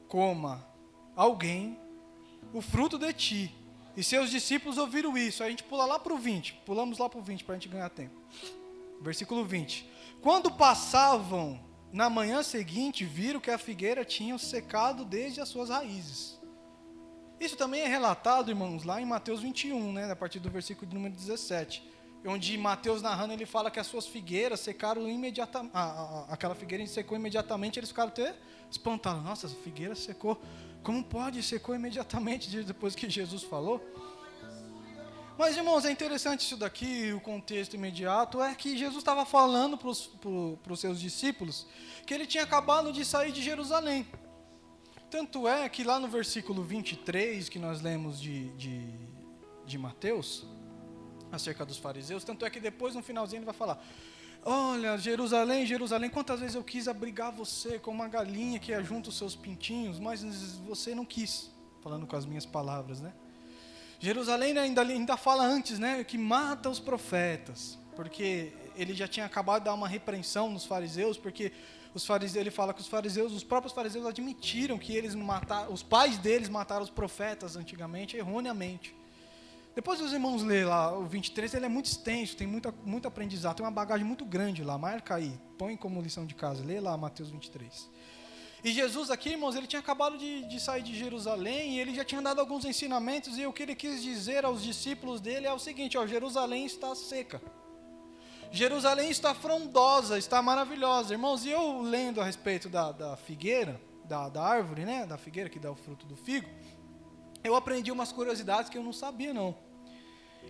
coma alguém o fruto de ti. E seus discípulos ouviram isso. Aí a gente pula lá para o 20. Pulamos lá para o 20 para a gente ganhar tempo. Versículo 20. Quando passavam na manhã seguinte, viram que a figueira tinha secado desde as suas raízes. Isso também é relatado, irmãos, lá em Mateus 21, né, a partir do versículo de número 17. Onde Mateus narrando, ele fala que as suas figueiras secaram imediatamente. Aquela figueira secou imediatamente, eles ficaram até espantados. Nossa, essa figueira secou. Como pode? Secou imediatamente depois que Jesus falou. Mas, irmãos, é interessante isso daqui, o contexto imediato, é que Jesus estava falando para os seus discípulos que ele tinha acabado de sair de Jerusalém. Tanto é que lá no versículo 23, que nós lemos de Mateus, acerca dos fariseus, tanto é que depois no finalzinho ele vai falar: olha, Jerusalém, Jerusalém, quantas vezes eu quis abrigar você como uma galinha que ajunta os seus pintinhos, mas você não quis, falando com as minhas palavras, né? Jerusalém ainda fala antes, né, que mata os profetas, porque ele já tinha acabado de dar uma repreensão nos fariseus, porque os fariseus, ele fala que os próprios fariseus admitiram que eles mataram, os pais deles mataram os profetas antigamente, erroneamente. Depois os irmãos lêem lá o 23, ele é muito extenso, tem muito aprendizado, tem uma bagagem muito grande lá, marca aí, põe como lição de casa, lê lá Mateus 23. E Jesus aqui, irmãos, ele tinha acabado de sair de Jerusalém, e ele já tinha dado alguns ensinamentos, e o que ele quis dizer aos discípulos dele é o seguinte: ó, Jerusalém está seca, Jerusalém está frondosa, está maravilhosa. Irmãos, e eu lendo a respeito da figueira, da árvore, né, da figueira que dá o fruto do figo, eu aprendi umas curiosidades que eu não sabia, não.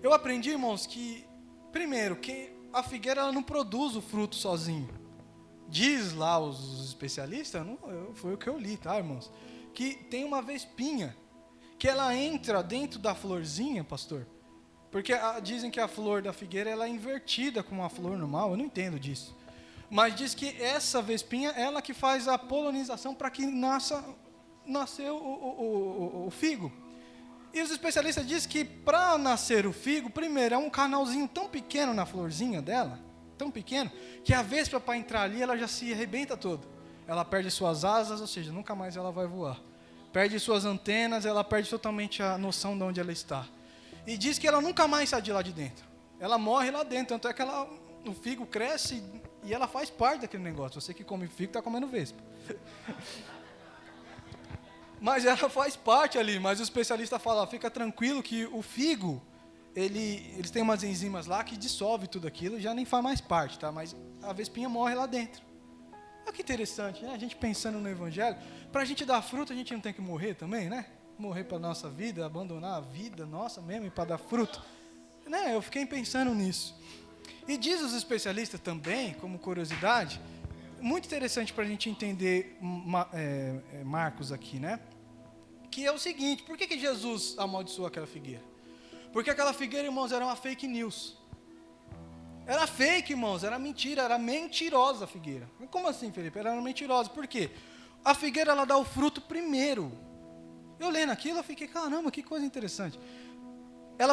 Eu aprendi, irmãos, que, primeiro, que a figueira ela não produz o fruto sozinho. Diz lá os especialistas, foi o que eu li, tá, irmãos? Que tem uma vespinha, que ela entra dentro da florzinha, pastor. Porque dizem que a flor da figueira ela é invertida com uma flor normal, eu não entendo disso. Mas diz que essa vespinha, ela que faz a polinização para que nasceu o figo. E os especialistas dizem que para nascer o figo, primeiro é um canalzinho tão pequeno na florzinha dela, tão pequeno, que a vespa para entrar ali, ela já se arrebenta toda. Ela perde suas asas, ou seja, nunca mais ela vai voar. Perde suas antenas, ela perde totalmente a noção de onde ela está. E diz que ela nunca mais sai de lá de dentro. Ela morre lá dentro, tanto é que o figo cresce e ela faz parte daquele negócio. Você que come figo está comendo vespa. Mas ela faz parte ali, mas o especialista fala, fica tranquilo que o figo, eles têm umas enzimas lá que dissolve tudo aquilo, já nem faz mais parte, tá? Mas a vespinha morre lá dentro. Olha que interessante, né? A gente pensando no evangelho, para a gente dar fruto, a gente não tem que morrer também, né? Morrer para a nossa vida, abandonar a vida nossa mesmo e para dar fruto. Né? Eu fiquei pensando nisso. E diz os especialistas também, como curiosidade, muito interessante para a gente entender Marcos aqui, né? Que é o seguinte: por que Jesus amaldiçoou aquela figueira? Porque aquela figueira, irmãos, era uma fake news. Era fake, irmãos, era mentira, era mentirosa a figueira. Como assim, Felipe? Ela era mentirosa, por quê? A figueira, ela dá o fruto primeiro. Eu lendo aquilo, eu fiquei, caramba, que coisa interessante.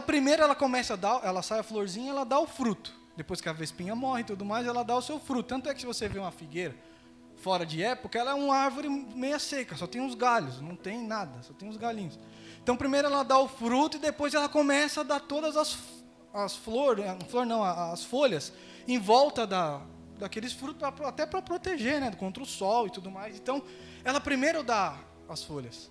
Primeiro ela começa a dar, ela sai a florzinha, ela dá o fruto. Depois que a vespinha morre e tudo mais, ela dá o seu fruto. Tanto é que se você vê uma figueira fora de época, ela é uma árvore meia seca, só tem uns galhos, não tem nada, só tem uns galinhos. Então primeiro ela dá o fruto e depois ela começa a dar todas as flores, as folhas em volta daqueles frutos, até para proteger, né, contra o sol e tudo mais. Então ela primeiro dá as folhas.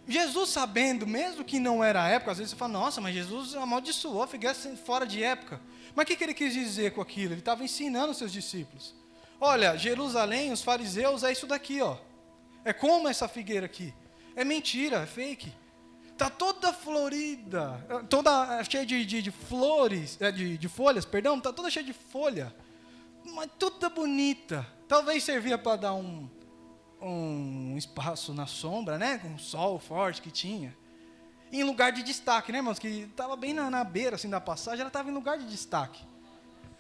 Jesus, sabendo, mesmo que não era a época, às vezes você fala, nossa, mas Jesus amaldiçoou a figueira fora de época. Mas o que ele quis dizer com aquilo? Ele estava ensinando os seus discípulos. Olha, Jerusalém, os fariseus, é isso daqui, ó. É como essa figueira aqui. É mentira, é fake. Está toda florida, toda cheia de flores, de folhas, perdão, está toda cheia de folha. Mas toda bonita. Talvez servia para dar um espaço na sombra, né? Com o sol forte que tinha. Em lugar de destaque, né, irmãos? Que estava bem na beira assim, da passagem, ela estava em lugar de destaque.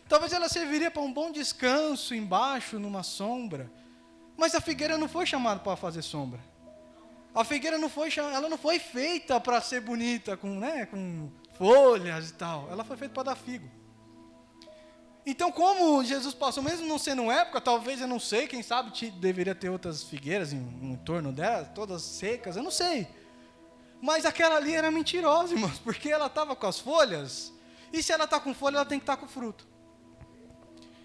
Talvez ela serviria para um bom descanso embaixo, numa sombra. Mas a figueira não foi chamada para fazer sombra. A figueira não foi feita para ser bonita, com folhas e tal. Ela foi feita para dar figo. Então, como Jesus passou, mesmo não sendo época, talvez, eu não sei, quem sabe deveria ter outras figueiras em torno dela, todas secas, eu não sei. Mas aquela ali era mentirosa, irmãos, porque ela estava com as folhas, e se ela está com folha, ela tem que estar com fruto.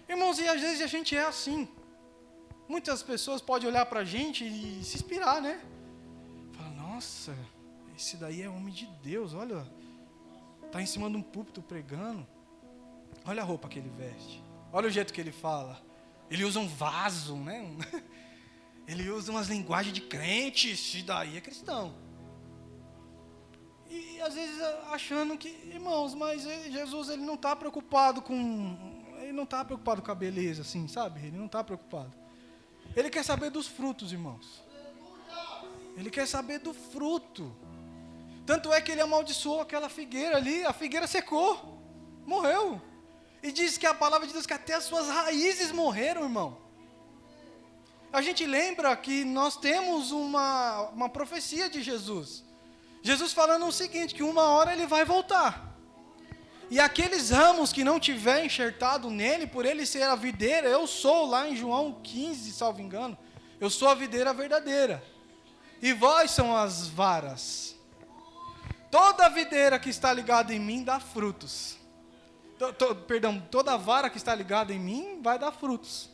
Irmãos, e às vezes a gente é assim. Muitas pessoas podem olhar para a gente e se inspirar, né? Fala, nossa, esse daí é homem de Deus, olha, está em cima de um púlpito pregando. Olha a roupa que ele veste, olha o jeito que ele fala. Ele usa um vaso, né? Ele usa umas linguagens de crente, isso daí é cristão. E às vezes achando que, irmãos, mas Jesus ele não está preocupado com a beleza, assim, sabe? Ele não está preocupado. Ele quer saber dos frutos, irmãos. Ele quer saber do fruto. Tanto é que ele amaldiçoou aquela figueira ali, a figueira secou, morreu. E diz que a palavra de Deus que até as suas raízes morreram, irmão. A gente lembra que nós temos uma profecia de Jesus. Jesus falando o seguinte, que uma hora ele vai voltar. E aqueles ramos que não tiver enxertado nele, por ele ser a videira, eu sou, lá em João 15, salvo engano, eu sou a videira verdadeira. E vós são as varas. Toda videira que está ligada em mim dá frutos. Toda vara que está ligada em mim vai dar frutos.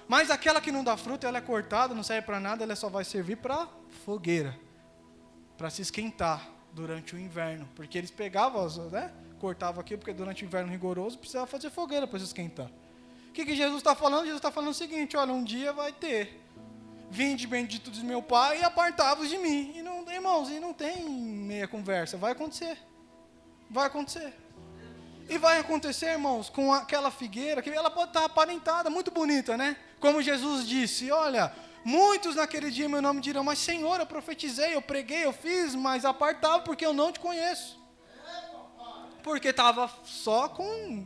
Mas aquela que não dá fruto, ela é cortada, não serve para nada, ela só vai servir para fogueira. Para se esquentar durante o inverno. Porque eles pegavam, né? Cortavam aqui, porque durante o inverno rigoroso precisava fazer fogueira para se esquentar. O que Jesus está falando? Jesus está falando o seguinte, olha, um dia vai ter. Vinde bendito de meu Pai e apartai-vos de mim. E não, irmãos, e não tem meia conversa, vai acontecer. Vai acontecer. E vai acontecer, irmãos, com aquela figueira, que ela pode estar aparentada, muito bonita, né? Como Jesus disse, olha, muitos naquele dia meu nome dirão, mas Senhor, eu profetizei, eu preguei, eu fiz, mas apartava porque eu não te conheço. Porque estava só com,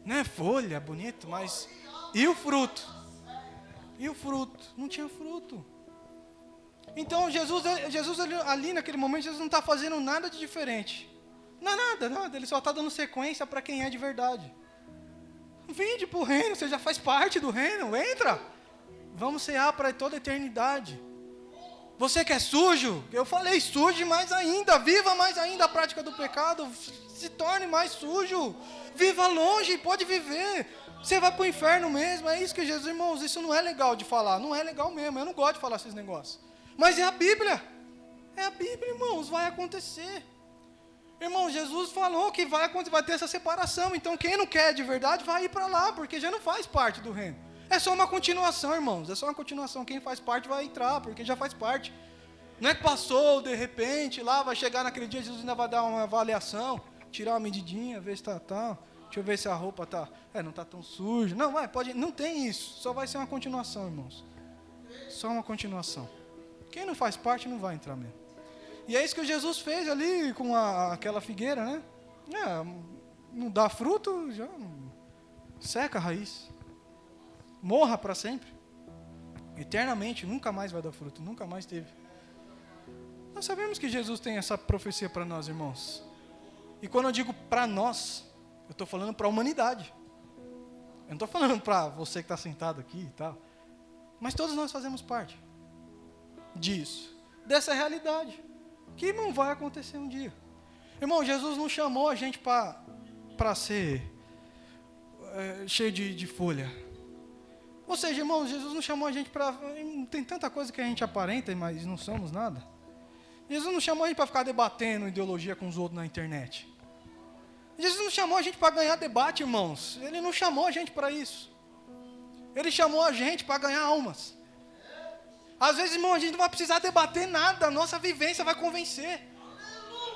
né, folha, bonito, mas... E o fruto? E o fruto? Não tinha fruto. Então, Jesus ali naquele momento, Jesus não está fazendo nada de diferente. Não é nada, ele só está dando sequência para quem é de verdade. Vinde para o reino, você já faz parte do reino, entra. Vamos cear para toda a eternidade. Você que é sujo, eu falei, suje mais ainda, viva mais ainda a prática do pecado, se torne mais sujo, viva longe, pode viver. Você vai para o inferno mesmo, é isso que Jesus, irmãos, isso não é legal de falar, não é legal mesmo, eu não gosto de falar esses negócios. Mas é a Bíblia, irmãos, vai acontecer. Irmão, Jesus falou que vai ter essa separação, então quem não quer de verdade vai ir para lá, porque já não faz parte do reino. É só uma continuação, irmãos, é só uma continuação, quem faz parte vai entrar, porque já faz parte. Não é que passou, de repente, lá vai chegar naquele dia, Jesus ainda vai dar uma avaliação, tirar uma medidinha, ver se está tal, deixa eu ver se a roupa não está tão suja. Não, não tem isso, só vai ser uma continuação, irmãos. Só uma continuação. Quem não faz parte não vai entrar mesmo. E é isso que Jesus fez ali com aquela figueira, né? Não dá fruto, já seca a raiz. Morra para sempre. Eternamente, nunca mais vai dar fruto, nunca mais teve. Nós sabemos que Jesus tem essa profecia para nós, irmãos. E quando eu digo para nós, eu estou falando para a humanidade. Eu não estou falando para você que está sentado aqui e tal. Mas todos nós fazemos parte disso, dessa realidade. Que não vai acontecer um dia. Irmão, Jesus não chamou a gente para ser cheio de folha. Ou seja, irmão, Jesus não chamou a gente para... Tem tanta coisa que a gente aparenta, mas não somos nada. Jesus não chamou a gente para ficar debatendo ideologia com os outros na internet. Jesus não chamou a gente para ganhar debate, irmãos. Ele não chamou a gente para isso. Ele chamou a gente para ganhar almas. Às vezes, irmão, a gente não vai precisar debater nada, a nossa vivência vai convencer.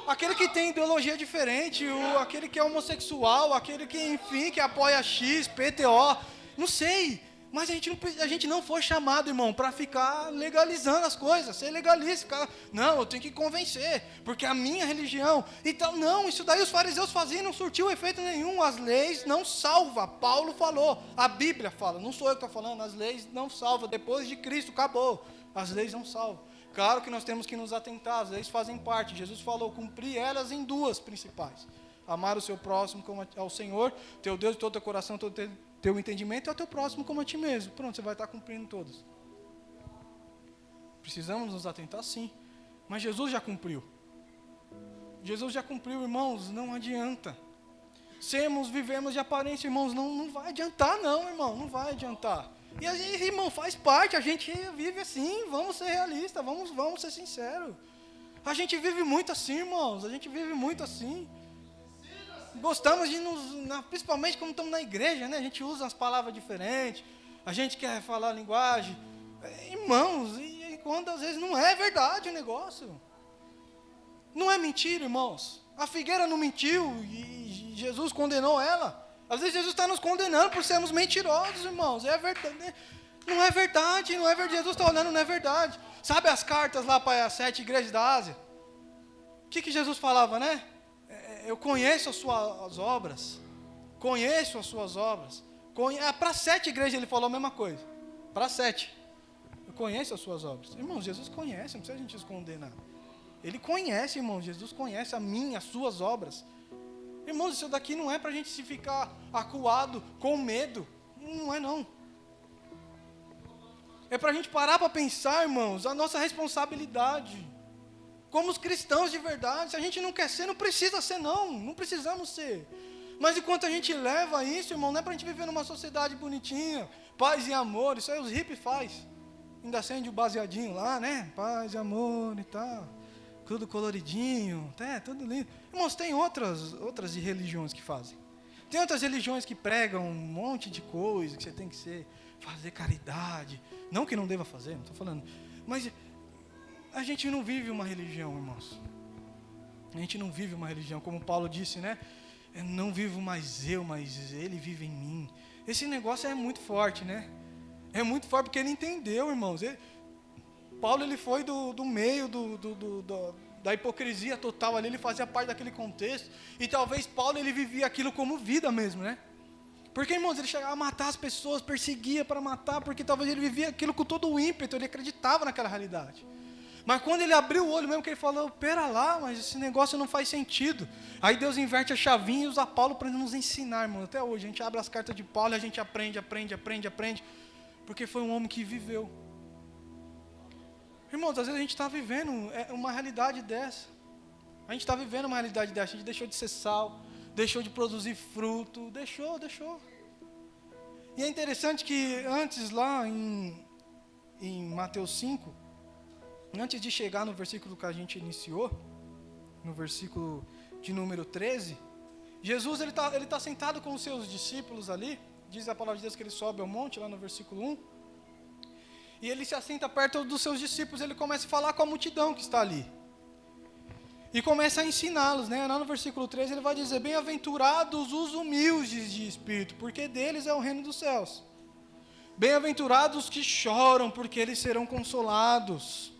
Aquele que tem ideologia diferente, aquele que é homossexual, aquele que, enfim, que apoia X, PTO, não sei. Mas a gente não foi chamado, irmão, para ficar legalizando as coisas, ser legalista, ficar, não, eu tenho que convencer, porque a minha religião, então, não, isso daí os fariseus faziam, não surtiu efeito nenhum, as leis não salvam, Paulo falou, a Bíblia fala, não sou eu que estou falando, as leis não salvam, depois de Cristo acabou, as leis não salvam. Claro que nós temos que nos atentar, as leis fazem parte, Jesus falou, cumprir elas em duas principais, amar o seu próximo como ao Senhor, teu Deus de todo o teu coração, todo teu entendimento é o teu próximo como a ti mesmo. Pronto, você vai estar cumprindo todas. Precisamos nos atentar, sim. Mas Jesus já cumpriu. Jesus já cumpriu, irmãos, não adianta. Vivemos de aparência, irmãos, não vai adiantar não, irmão, não vai adiantar. E a gente, irmão, faz parte, a gente vive assim, vamos ser realistas, vamos ser sinceros. A gente vive muito assim, irmãos, a gente vive muito assim. Gostamos de principalmente quando estamos na igreja, né? A gente usa as palavras diferentes, a gente quer falar a linguagem. Irmãos, e quando às vezes não é verdade o negócio. Não é mentira, irmãos. A figueira não mentiu e Jesus condenou ela. Às vezes Jesus está nos condenando por sermos mentirosos, irmãos. É verdade. Não é verdade, não é verdade. Jesus está olhando, não é verdade. Sabe as cartas lá para as 7 igrejas da Ásia? O que Jesus falava, né? Eu conheço as suas obras. Conheço as suas obras. Para 7 igrejas ele falou a mesma coisa. Para 7. Eu conheço as suas obras. Irmãos, Jesus conhece, não precisa a gente esconder nada. Ele conhece, irmãos. Jesus conhece a minha, as suas obras. Irmãos, isso daqui não é para a gente se ficar acuado, com medo. Não é não. É para a gente parar para pensar, irmãos, a nossa responsabilidade. Como os cristãos de verdade. Se a gente não quer ser, não precisa ser não. Não precisamos ser. Mas enquanto a gente leva isso, irmão, não é para a gente viver numa sociedade bonitinha, paz e amor. Isso aí os hippies faz. Ainda acende o baseadinho lá, né? Paz e amor e tal. Tudo coloridinho, tudo lindo. Irmãos, tem outras religiões que fazem. Tem outras religiões que pregam um monte de coisa, que você tem que fazer caridade. Não que não deva fazer, não estou falando. Mas a gente não vive uma religião, irmãos. A gente não vive uma religião, como Paulo disse, né? Eu não vivo mais eu, mas ele vive em mim. Esse negócio é muito forte, né? É muito forte porque ele entendeu, irmãos. Paulo ele foi do meio da hipocrisia total ali, ele fazia parte daquele contexto. E talvez Paulo ele vivia aquilo como vida mesmo, né? Porque, irmãos, ele chegava a matar as pessoas, perseguia para matar, porque talvez ele vivia aquilo com todo o ímpeto, ele acreditava naquela realidade. Mas quando ele abriu o olho mesmo, que ele falou, pera lá, mas esse negócio não faz sentido. Aí Deus inverte a chavinha e usa Paulo para nos ensinar, irmão. Até hoje, a gente abre as cartas de Paulo e a gente aprende. Porque foi um homem que viveu. Irmãos, às vezes a gente está vivendo uma realidade dessa. A gente está vivendo uma realidade dessa. A gente deixou de ser sal, deixou de produzir fruto, deixou. E é interessante que antes lá em Mateus 5, antes de chegar no versículo que a gente iniciou, no versículo de número 13, Jesus ele tá sentado com os seus discípulos ali, diz a palavra de Deus que ele sobe ao monte, lá no versículo 1, e ele se assenta perto dos seus discípulos, ele começa a falar com a multidão que está ali, e começa a ensiná-los, né? Lá no versículo 13 ele vai dizer, bem-aventurados os humildes de espírito, porque deles é o reino dos céus. Bem-aventurados os que choram, porque eles serão consolados.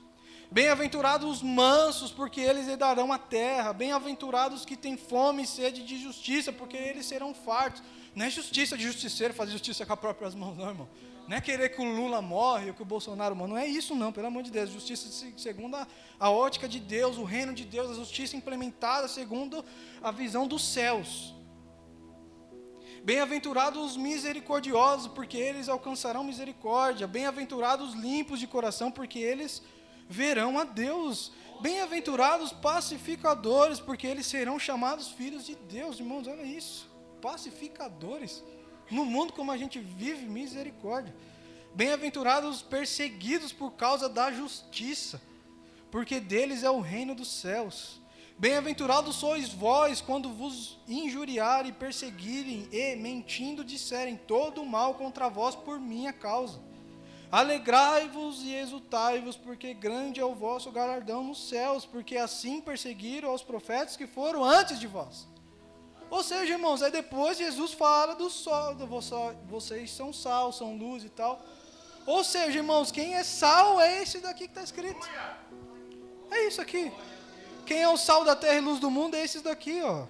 Bem-aventurados os mansos, porque eles herdarão a terra. Bem-aventurados os que têm fome e sede de justiça, porque eles serão fartos. Não é justiça de justiceiro, fazer justiça com as próprias mãos, não, irmão. Não é querer que o Lula morre ou que o Bolsonaro morre. Não é isso, não, pelo amor de Deus. Justiça segundo a ótica de Deus, o reino de Deus, a justiça implementada segundo a visão dos céus. Bem-aventurados os misericordiosos, porque eles alcançarão misericórdia. Bem-aventurados os limpos de coração, porque eles verão a Deus. Bem-aventurados pacificadores, porque eles serão chamados filhos de Deus. Irmãos, olha isso. Pacificadores. No mundo como a gente vive, misericórdia. Bem-aventurados os perseguidos por causa da justiça, porque deles é o reino dos céus. Bem-aventurados sois vós, quando vos injuriarem, perseguirem e, mentindo, disserem todo o mal contra vós por minha causa. Alegrai-vos e exultai-vos, porque grande é o vosso galardão nos céus, porque assim perseguiram os profetas que foram antes de vós. Ou seja, irmãos, aí depois Jesus fala do sol, vocês são sal, são luz e tal. Ou seja, irmãos, quem é sal é esse daqui que está escrito. É isso aqui. Quem é o sal da terra e luz do mundo é esse daqui, ó.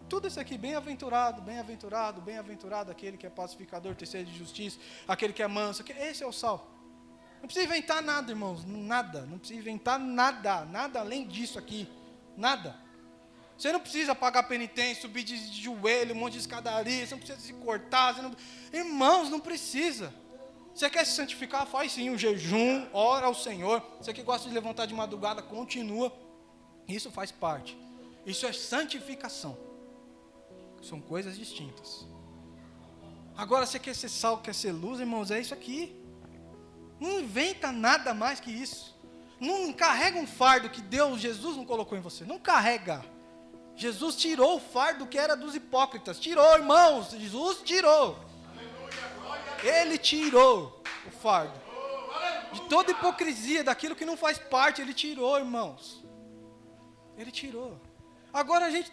Tudo isso aqui, bem-aventurado, bem-aventurado, bem-aventurado, aquele que é pacificador, terceiro de justiça, aquele que é manso, esse é o sal. Não precisa inventar nada, irmãos, nada, não precisa inventar nada além disso aqui, nada. Você não precisa pagar penitência, subir de joelho, um monte de escadaria, você não precisa se cortar, irmãos, não precisa. Você quer se santificar? Faz sim um jejum, ora ao Senhor. Você que gosta de levantar de madrugada, continua. Isso faz parte. Isso é santificação. São coisas distintas. Agora, você quer ser sal, quer ser luz, irmãos, é isso aqui. Não inventa nada mais que isso. Não carrega um fardo que Deus, Jesus não colocou em você. Não carrega. Jesus tirou o fardo que era dos hipócritas. Tirou, irmãos. Jesus tirou. Ele tirou o fardo. De toda hipocrisia, daquilo que não faz parte, Ele tirou, irmãos. Ele tirou. Agora a gente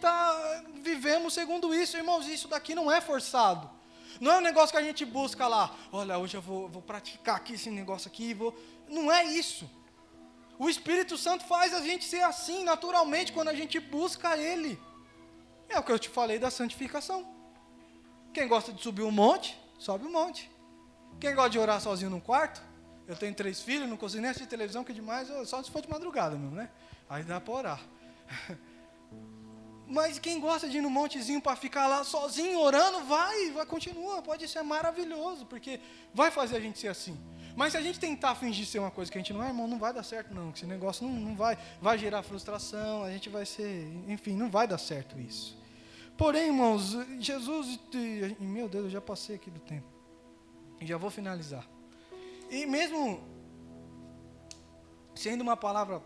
vivemos segundo isso, irmãos. Isso daqui não é forçado. Não é um negócio que a gente busca lá, olha, hoje eu vou praticar aqui esse negócio aqui, não é isso. O Espírito Santo faz a gente ser assim, naturalmente, quando a gente busca Ele. É o que eu te falei da santificação. Quem gosta de subir um monte, sobe um monte. Quem gosta de orar sozinho num quarto, eu tenho 3 filhos, não consigo nem assistir televisão, que demais, só se for de madrugada mesmo, né? Aí dá para orar. Mas quem gosta de ir no montezinho para ficar lá sozinho orando, vai, continua, pode ser maravilhoso, porque vai fazer a gente ser assim. Mas se a gente tentar fingir ser uma coisa que a gente não é, irmão, não vai dar certo não, que esse negócio não vai gerar frustração, a gente vai ser, enfim, não vai dar certo isso. Porém, irmãos, Jesus, meu Deus, eu já passei aqui do tempo, já vou finalizar. E mesmo sendo uma palavra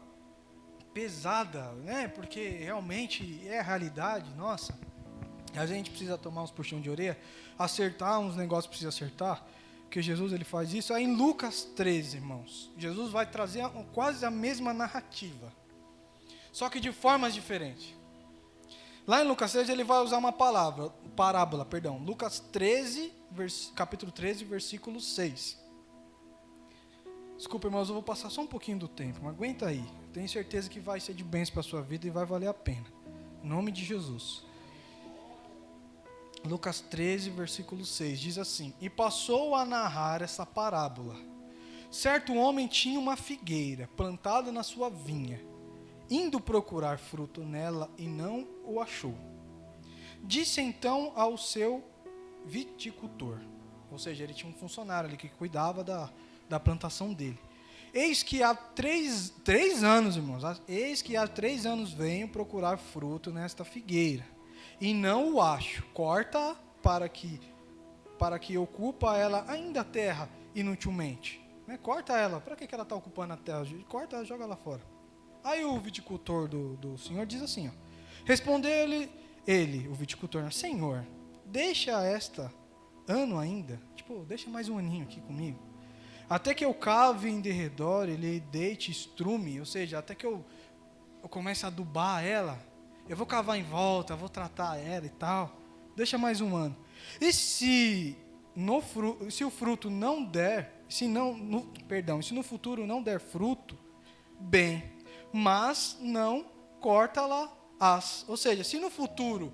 pesada, né? Porque realmente é a realidade, nossa. A gente precisa tomar uns puxões de orelha, acertar uns negócios que precisa acertar, porque Jesus ele faz isso. Aí em Lucas 13, irmãos, Jesus vai trazer quase a mesma narrativa, só que de formas diferentes. Lá em Lucas 13 ele vai usar uma parábola, Lucas 13, capítulo 13, versículo 6. Desculpa, irmãos, eu vou passar só um pouquinho do tempo, mas aguenta aí. Tenho certeza que vai ser de bênção para a sua vida e vai valer a pena. Em nome de Jesus. Lucas 13, versículo 6, diz assim: E passou a narrar essa parábola. Certo homem tinha uma figueira plantada na sua vinha, indo procurar fruto nela e não o achou. Disse então ao seu viticultor, ou seja, ele tinha um funcionário ali que cuidava da plantação dele. Eis que há 3 anos, irmãos, eis que há 3 anos venho procurar fruto nesta figueira, e não o acho. Corta para que ocupa ela ainda a terra inutilmente. Né? Corta ela, para que ela está ocupando a terra? Corta ela, joga ela fora. Aí o viticultor do senhor diz assim, ó, respondeu-lhe ele, o viticultor, Senhor, deixa esta ano ainda, deixa mais um aninho aqui comigo, até que eu cave em derredor, ele deite estrume, ou seja, até que eu comece a adubar ela, eu vou cavar em volta, vou tratar ela e tal, deixa mais um ano. E se o fruto não der, se no futuro não der fruto, bem, mas não corta-la ou seja, se no futuro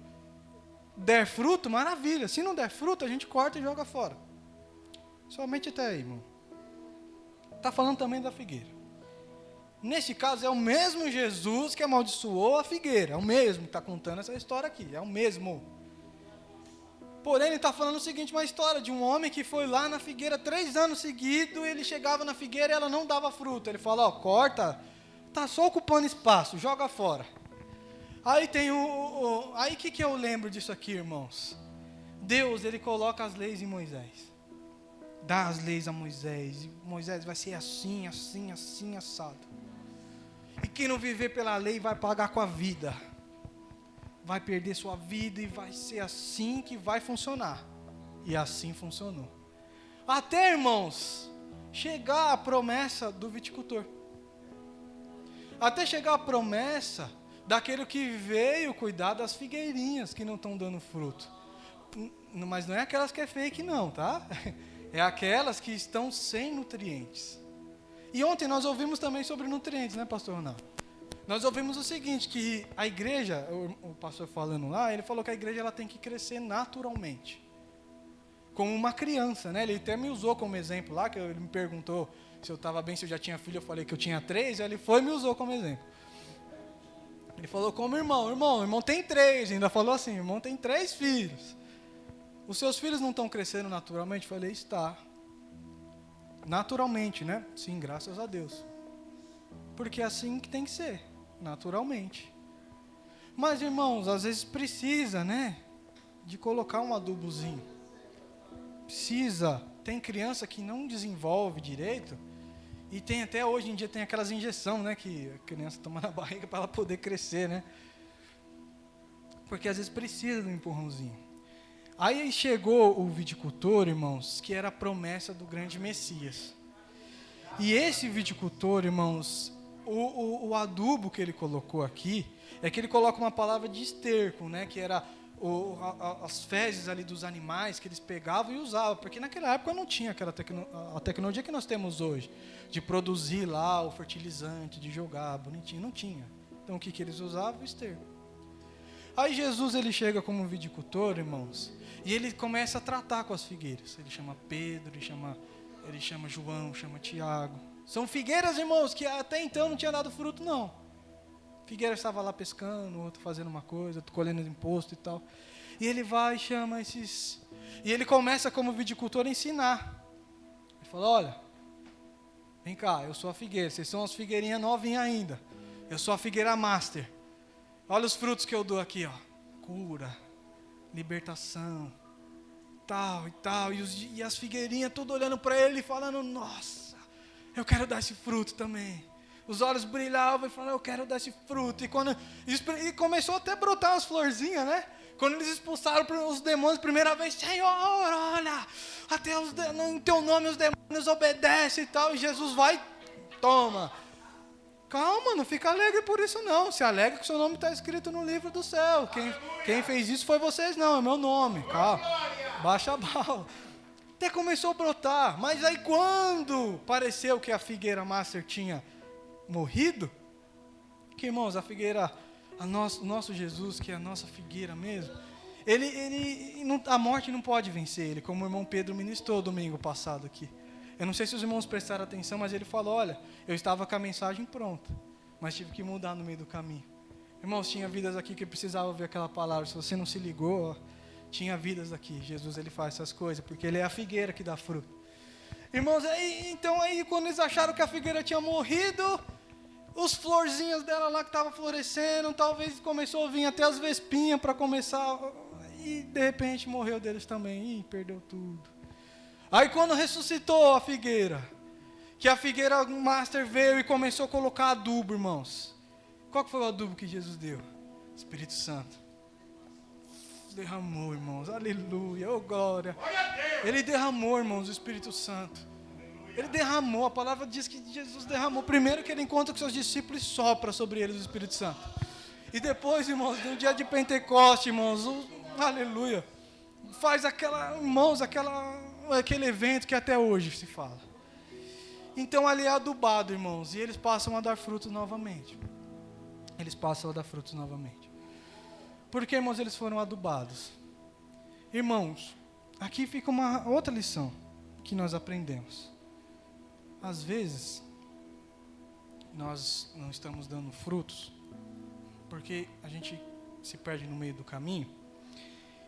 der fruto, maravilha, se não der fruto, a gente corta e joga fora. Somente até aí, irmão. Está falando também da figueira. Nesse caso, é o mesmo Jesus que amaldiçoou a figueira. É o mesmo que está contando essa história aqui. É o mesmo. Porém, ele está falando o seguinte, uma história de um homem que foi lá na figueira 3 anos seguidos, ele chegava na figueira e ela não dava fruto. Ele fala, corta, está só ocupando espaço, joga fora. Aí tem aí o que eu lembro disso aqui, irmãos? Deus, ele coloca as leis em Moisés. Dá as leis a Moisés. E Moisés vai ser assim, assim, assim, assado. E quem não viver pela lei vai pagar com a vida. Vai perder sua vida e vai ser assim que vai funcionar. E assim funcionou. Até, irmãos, chegar a promessa do viticultor. Até chegar a promessa daquele que veio cuidar das figueirinhas que não estão dando fruto. Mas não é aquelas que é fake não, tá? É aquelas que estão sem nutrientes. E ontem nós ouvimos também sobre nutrientes, né, pastor Ronaldo? Nós ouvimos o seguinte, que a igreja, o pastor falando lá, ele falou que a igreja ela tem que crescer naturalmente. Como uma criança, né? Ele até me usou como exemplo lá, que ele me perguntou se eu estava bem, se eu já tinha filho, eu falei que eu tinha 3, ele foi e me usou como exemplo. Ele falou como irmão tem 3, ainda falou assim, irmão tem 3 filhos. Os seus filhos não estão crescendo naturalmente? Eu falei, está. Naturalmente, né? Sim, graças a Deus. Porque é assim que tem que ser, naturalmente. Mas, irmãos, às vezes precisa, né? De colocar um adubozinho. Precisa. Tem criança que não desenvolve direito. E tem até hoje em dia tem aquelas injeções, né? Que a criança toma na barriga para ela poder crescer, né? Porque às vezes precisa de um empurrãozinho. Aí chegou o viticultor, irmãos, que era a promessa do grande Messias. E esse viticultor, irmãos, o adubo que ele colocou aqui, é que ele coloca uma palavra de esterco, né? Que era as fezes ali dos animais que eles pegavam e usavam, porque naquela época não tinha a tecnologia que nós temos hoje, de produzir lá o fertilizante, de jogar bonitinho, não tinha. Então o que eles usavam? O esterco. Aí Jesus ele chega como viticultor, irmãos, e ele começa a tratar com as figueiras. Ele chama Pedro, ele chama João, chama Tiago. São figueiras, irmãos, que até então não tinha dado fruto, não. Figueira estava lá pescando, outro fazendo uma coisa, outro colhendo imposto e tal. E ele vai e chama esses... E ele começa como viticultor a ensinar. Ele fala, olha, vem cá, eu sou a figueira, vocês são as figueirinhas novinhas ainda. Eu sou a figueira master. Olha os frutos que eu dou aqui, ó. Cura, libertação, tal e tal. E as figueirinhas tudo olhando para ele e falando, nossa, eu quero dar esse fruto também. Os olhos brilhavam e falavam, eu quero dar esse fruto. E começou até a brotar umas florzinhas, né? Quando eles expulsaram os demônios, primeira vez, Senhor, olha, até em teu nome os demônios obedecem e tal. E Jesus vai, toma. Calma, não fica alegre por isso não. Se alegra que o seu nome está escrito no livro do céu. Quem fez isso foi vocês não, é meu nome. Calma, baixa a bala. Até começou a brotar. Mas aí quando pareceu que a figueira master tinha morrido, que irmãos, a figueira, o nosso Jesus, que é a nossa figueira mesmo, a morte não pode vencer ele, como o irmão Pedro ministrou domingo passado aqui. Eu não sei se os irmãos prestaram atenção, mas ele falou, olha, eu estava com a mensagem pronta, mas tive que mudar no meio do caminho. Irmãos, tinha vidas aqui que precisavam ouvir aquela palavra. Se você não se ligou, ó, tinha vidas aqui. Jesus, ele faz essas coisas, porque ele é a figueira que dá fruto. Irmãos, então quando eles acharam que a figueira tinha morrido, os florzinhas dela lá que estavam florescendo, talvez começou a vir até as vespinhas para começar, e de repente morreu deles também, perdeu tudo. Aí quando ressuscitou a figueira, que a figueira master veio e começou a colocar adubo, irmãos. Qual que foi o adubo que Jesus deu? Espírito Santo. Derramou, irmãos, aleluia, oh glória. Ele derramou, irmãos, o Espírito Santo. Ele derramou, a palavra diz que Jesus derramou. Primeiro que ele encontra com seus discípulos e sopra sobre eles o Espírito Santo. E depois, irmãos, no dia de Pentecoste, irmãos, aleluia, faz aquele evento que até hoje se fala. Então ali é adubado, irmãos, e eles passam a dar frutos novamente. Por que, irmãos, eles foram adubados? Irmãos, aqui fica uma outra lição que nós aprendemos. Às vezes, nós não estamos dando frutos, porque a gente se perde no meio do caminho,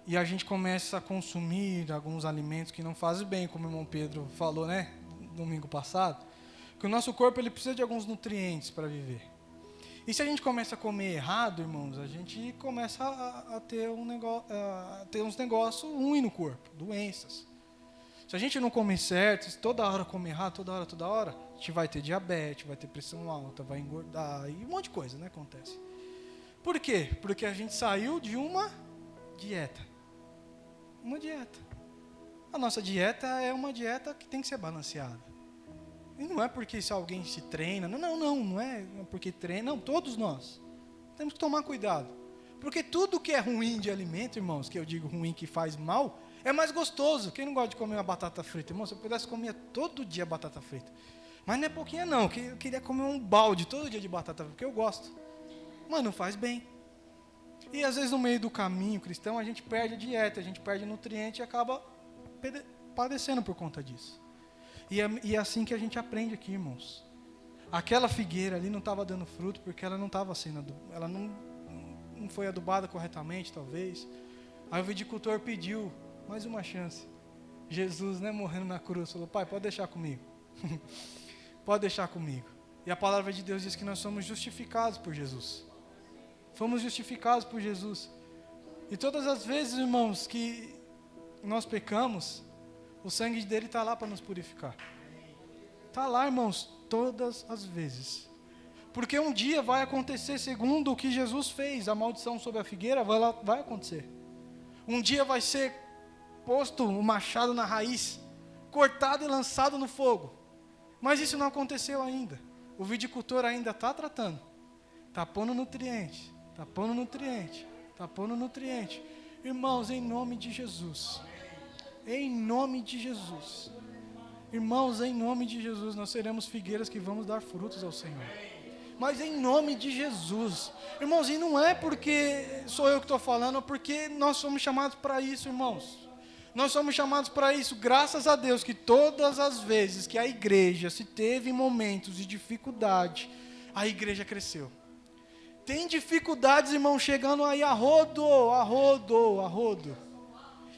e a gente começa a consumir alguns alimentos que não fazem bem, como o irmão Pedro falou, né, domingo passado, que o nosso corpo ele precisa de alguns nutrientes para viver. E se a gente começa a comer errado, irmãos, a gente começa a ter uns negócios ruins no corpo, doenças. Se a gente não comer certo, se toda hora comer errado, toda hora, a gente vai ter diabetes, vai ter pressão alta, vai engordar, e um monte de coisa, né, acontece. Por quê? Porque a gente saiu de uma dieta. A nossa dieta é uma dieta que tem que ser balanceada. E não é porque se alguém se treina, não é porque treina, não, todos nós temos que tomar cuidado. Porque tudo que é ruim de alimento, irmãos, que eu digo ruim, que faz mal, é mais gostoso. Quem não gosta de comer uma batata frita? Irmão, se eu pudesse comer todo dia batata frita. Mas não é pouquinha não, eu queria comer um balde todo dia de batata frita, porque eu gosto. Mas não faz bem. E às vezes no meio do caminho cristão a gente perde a dieta, a gente perde nutriente e acaba padecendo por conta disso. E é assim que a gente aprende aqui, irmãos. Aquela figueira ali não estava dando fruto porque ela não estava sendo, ela não foi adubada corretamente, talvez. Aí o viticultor pediu mais uma chance. Jesus, né, morrendo na cruz, falou, pai, pode deixar comigo. Pode deixar comigo. E a palavra de Deus diz que nós somos justificados por Jesus. Fomos justificados por Jesus. E todas as vezes, irmãos, que nós pecamos, o sangue dele está lá para nos purificar. Está lá, irmãos, todas as vezes. Porque um dia vai acontecer segundo o que Jesus fez. A maldição sobre a figueira vai acontecer. Um dia vai ser posto um machado na raiz, cortado e lançado no fogo. Mas isso não aconteceu ainda. O viticultor ainda está tratando. Está pondo nutriente. Irmãos, em nome de Jesus. Em nome de Jesus. Irmãos, em nome de Jesus, nós seremos figueiras que vamos dar frutos ao Senhor. Mas em nome de Jesus. Irmãos, e não é porque sou eu que estou falando, é porque nós somos chamados para isso, irmãos. Nós somos chamados para isso, graças a Deus, que todas as vezes que a igreja se teve momentos de dificuldade, a igreja cresceu. Tem dificuldades, irmão, chegando aí a rodo.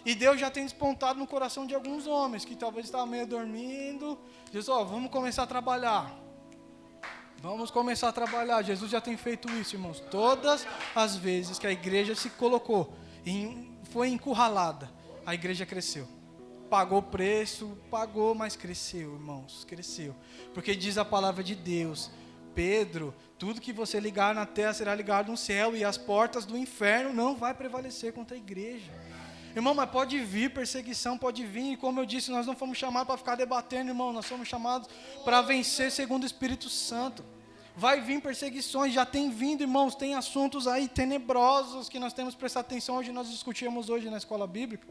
E Deus já tem despontado no coração de alguns homens, que talvez estavam meio dormindo. Diz, vamos começar a trabalhar. Vamos começar a trabalhar. Jesus já tem feito isso, irmãos. Todas as vezes que a igreja se colocou, foi encurralada, a igreja cresceu. Pagou preço, mas cresceu, irmãos, cresceu. Porque diz a palavra de Deus, Pedro, tudo que você ligar na terra será ligado no céu, e as portas do inferno não vai prevalecer contra a igreja. Irmão, mas pode vir perseguição, pode vir, e como eu disse, nós não fomos chamados para ficar debatendo, irmão, nós fomos chamados para vencer segundo o Espírito Santo. Vai vir perseguições, já tem vindo, irmãos, tem assuntos aí tenebrosos que nós temos que prestar atenção. Hoje nós discutimos hoje na escola bíblica,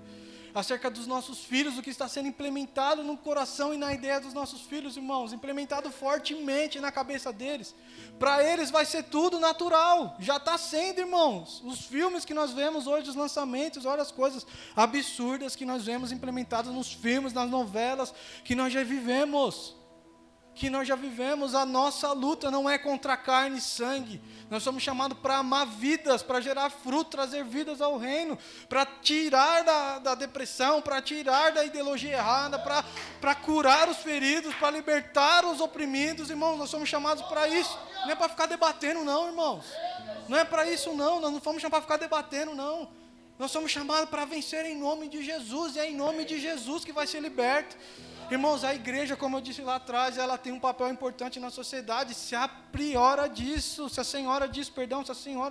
acerca dos nossos filhos, o que está sendo implementado no coração e na ideia dos nossos filhos, irmãos, implementado fortemente na cabeça deles. Para eles vai ser tudo natural, já está sendo, irmãos. Os filmes que nós vemos hoje, os lançamentos, olha as coisas absurdas que nós vemos implementadas nos filmes, nas novelas, que nós já vivemos. A nossa luta não é contra carne e sangue. Nós somos chamados para amar vidas, para gerar fruto, trazer vidas ao reino, para tirar da depressão, para tirar da ideologia errada, para curar os feridos, para libertar os oprimidos, irmãos. Nós somos chamados para isso. Não é para ficar debatendo, não, irmãos. Não é para isso, não. Nós não fomos chamados para ficar debatendo, não. Nós somos chamados para vencer em nome de Jesus, e é em nome de Jesus que vai ser liberto. Irmãos, a igreja, como eu disse lá atrás, ela tem um papel importante na sociedade. Se a senhora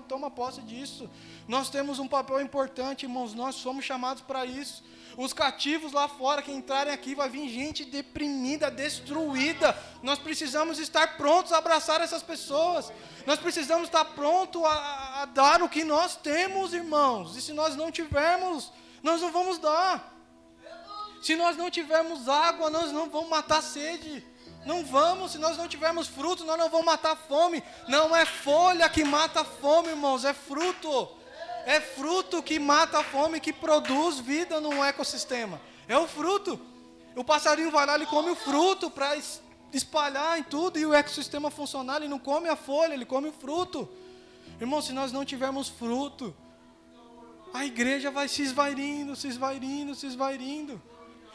toma posse disso. Nós temos um papel importante, irmãos, nós somos chamados para isso. Os cativos lá fora que entrarem aqui, vai vir gente deprimida, destruída. Nós precisamos estar prontos a abraçar essas pessoas. Nós precisamos estar prontos a dar o que nós temos, irmãos. E se nós não tivermos, nós não vamos dar. Se nós não tivermos água, nós não vamos matar a sede. Não vamos. Se nós não tivermos fruto, nós não vamos matar a fome. Não é folha que mata a fome, irmãos, é fruto. É fruto que mata a fome, que produz vida no ecossistema. É o fruto. O passarinho vai lá, ele come o fruto para espalhar em tudo, e o ecossistema funcionar. Ele não come a folha, ele come o fruto. Irmão, se nós não tivermos fruto, a igreja vai se esvairindo.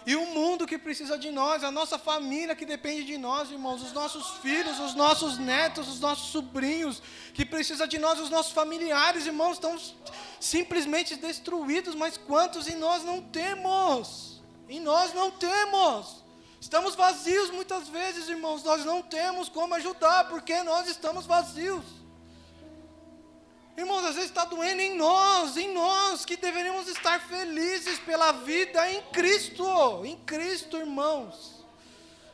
E o mundo que precisa de nós, a nossa família que depende de nós, irmãos, os nossos filhos, os nossos netos, os nossos sobrinhos, que precisa de nós, os nossos familiares, irmãos, estão simplesmente destruídos. Mas quantos em nós não temos? Estamos vazios muitas vezes, irmãos, nós não temos como ajudar, porque nós estamos vazios. Irmãos, às vezes está doendo em nós, que deveríamos estar felizes pela vida em Cristo, irmãos.